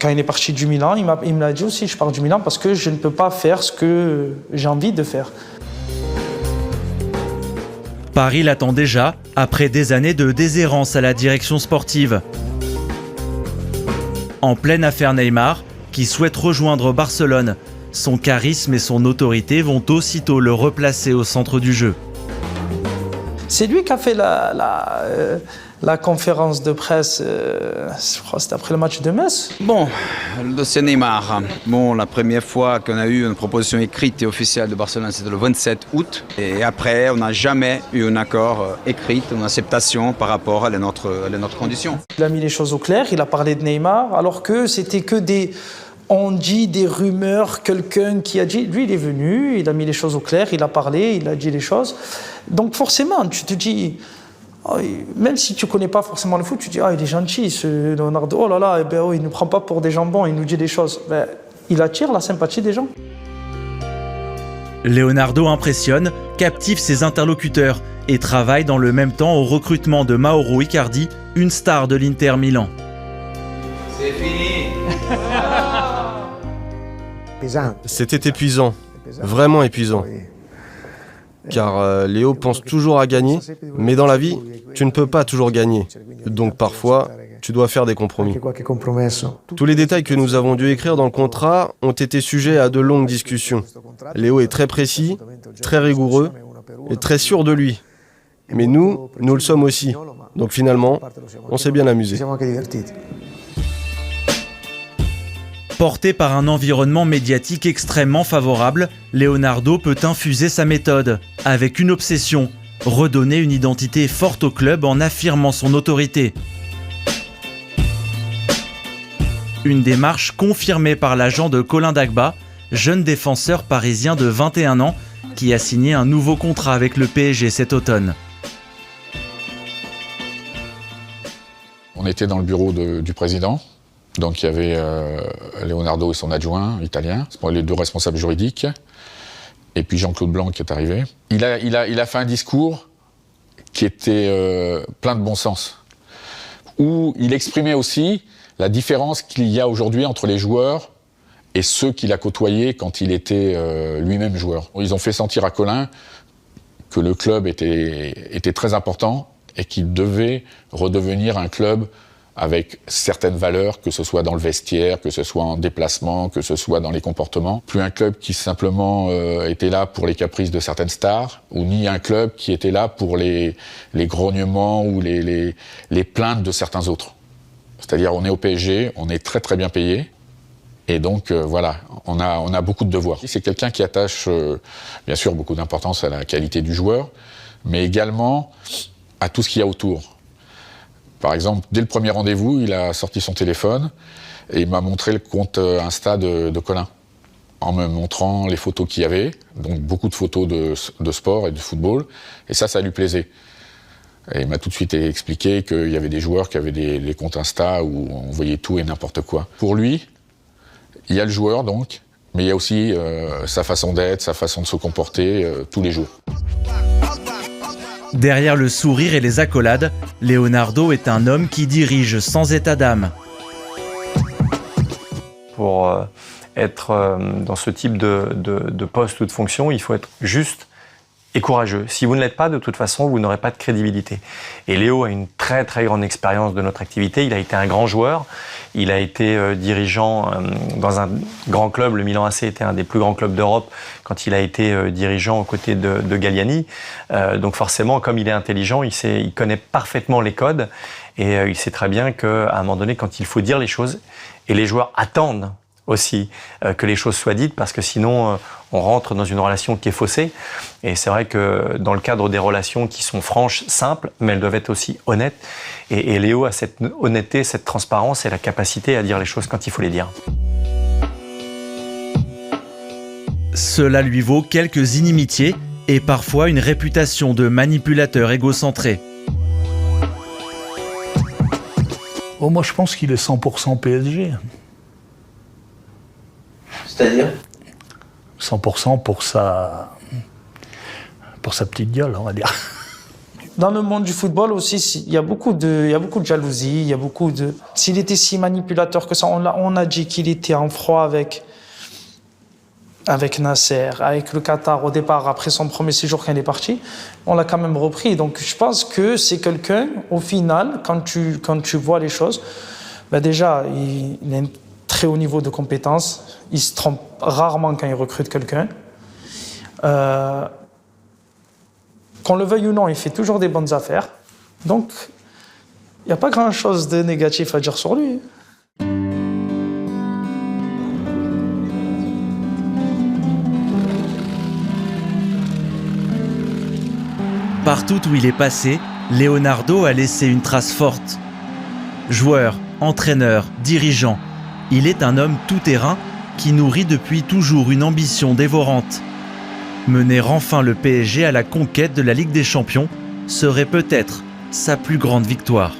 Quand il est parti du Milan, il me l'a dit aussi, je pars du Milan parce que je ne peux pas faire ce que j'ai envie de faire. Paris l'attend déjà, après des années de déshérence à la direction sportive. En pleine affaire Neymar, qui souhaite rejoindre Barcelone, son charisme et son autorité vont aussitôt le replacer au centre du jeu. C'est lui qui a fait la conférence de presse, je crois que c'était après le match de Metz. Bon, le dossier Neymar. Bon, la première fois qu'on a eu une proposition écrite et officielle de Barcelone, c'était le 27 août. Et après, on n'a jamais eu un accord écrit, une acceptation par rapport à notre condition. Il a mis les choses au clair, il a parlé de Neymar, alors que c'était que on dit des rumeurs, quelqu'un qui a dit... Lui, il est venu, il a mis les choses au clair, il a parlé, il a dit les choses. Donc forcément, tu te dis... Même si tu ne connais pas forcément le foot, tu te dis « Ah, il est gentil, ce Leonardo. Oh là là, eh ben, il ne nous prend pas pour des jambons, il nous dit des choses. » Il attire la sympathie des gens. Leonardo impressionne, captive ses interlocuteurs et travaille dans le même temps au recrutement de Mauro Icardi, une star de l'Inter Milan. C'est fini. C'était épuisant, vraiment épuisant. Car Léo pense toujours à gagner, mais dans la vie, tu ne peux pas toujours gagner. Donc parfois, tu dois faire des compromis. Tous les détails que nous avons dû écrire dans le contrat ont été sujets à de longues discussions. Léo est très précis, très rigoureux et très sûr de lui. Mais nous le sommes aussi. Donc finalement, on s'est bien amusé. Porté par un environnement médiatique extrêmement favorable, Leonardo peut infuser sa méthode, avec une obsession, redonner une identité forte au club en affirmant son autorité. Une démarche confirmée par l'agent de Colin Dagba, jeune défenseur parisien de 21 ans, qui a signé un nouveau contrat avec le PSG cet automne. On était dans le bureau du président. Donc il y avait Leonardo et son adjoint italien, les 2 responsables juridiques, et puis Jean-Claude Blanc qui est arrivé. Il a fait un discours qui était plein de bon sens, où il exprimait aussi la différence qu'il y a aujourd'hui entre les joueurs et ceux qu'il a côtoyés quand il était lui-même joueur. Ils ont fait sentir à Colin que le club était très important et qu'il devait redevenir un club avec certaines valeurs, que ce soit dans le vestiaire, que ce soit en déplacement, que ce soit dans les comportements. Plus un club qui simplement était là pour les caprices de certaines stars, ou ni un club qui était là pour les grognements ou les plaintes de certains autres. C'est-à-dire, on est au PSG, on est très très bien payé, et donc voilà, on a beaucoup de devoirs. C'est quelqu'un qui attache bien sûr beaucoup d'importance à la qualité du joueur, mais également à tout ce qu'il y a autour. Par exemple, dès le premier rendez-vous, il a sorti son téléphone et il m'a montré le compte Insta de Colin, en me montrant les photos qu'il y avait, donc beaucoup de photos de sport et de football, et ça lui plaisait. Et il m'a tout de suite expliqué qu'il y avait des joueurs qui avaient des comptes Insta où on voyait tout et n'importe quoi. Pour lui, il y a le joueur donc, mais il y a aussi sa façon d'être, sa façon de se comporter tous les jours. Derrière le sourire et les accolades, Leonardo est un homme qui dirige sans état d'âme. Pour être dans ce type de poste ou de fonction, il faut être juste et courageux. Si vous ne l'êtes pas, de toute façon, vous n'aurez pas de crédibilité. Et Léo a une très très grande expérience de notre activité. Il a été un grand joueur. Il a été dirigeant dans un grand club. Le Milan AC était un des plus grands clubs d'Europe quand il a été dirigeant aux côtés de Galliani. Donc forcément, comme il est intelligent, il connaît parfaitement les codes. Et il sait très bien qu'à un moment donné, quand il faut dire les choses, et les joueurs attendent aussi que les choses soient dites, parce que sinon on rentre dans une relation qui est faussée. Et c'est vrai que dans le cadre des relations qui sont franches, simples, mais elles doivent être aussi honnêtes. Et Léo a cette honnêteté, cette transparence et la capacité à dire les choses quand il faut les dire. Cela lui vaut quelques inimitiés et parfois une réputation de manipulateur égocentré. Oh, moi je pense qu'il est 100% PSG. C'est-à-dire 100% pour sa petite gueule, on va dire. Dans le monde du football aussi, il y a beaucoup de jalousie, il y a beaucoup de... S'il était si manipulateur que ça, on a dit qu'il était en froid avec Nasser, avec le Qatar au départ, après son premier séjour quand il est parti, on l'a quand même repris. Donc je pense que c'est quelqu'un, au final, quand tu vois les choses, ben déjà, il a un très haut niveau de compétences, il se trompe rarement quand il recrute quelqu'un. Qu'on le veuille ou non, il fait toujours des bonnes affaires. Donc, il n'y a pas grand-chose de négatif à dire sur lui. Partout où il est passé, Leonardo a laissé une trace forte. Joueur, entraîneur, dirigeant, il est un homme tout-terrain qui nourrit depuis toujours une ambition dévorante. Mener enfin le PSG à la conquête de la Ligue des Champions serait peut-être sa plus grande victoire.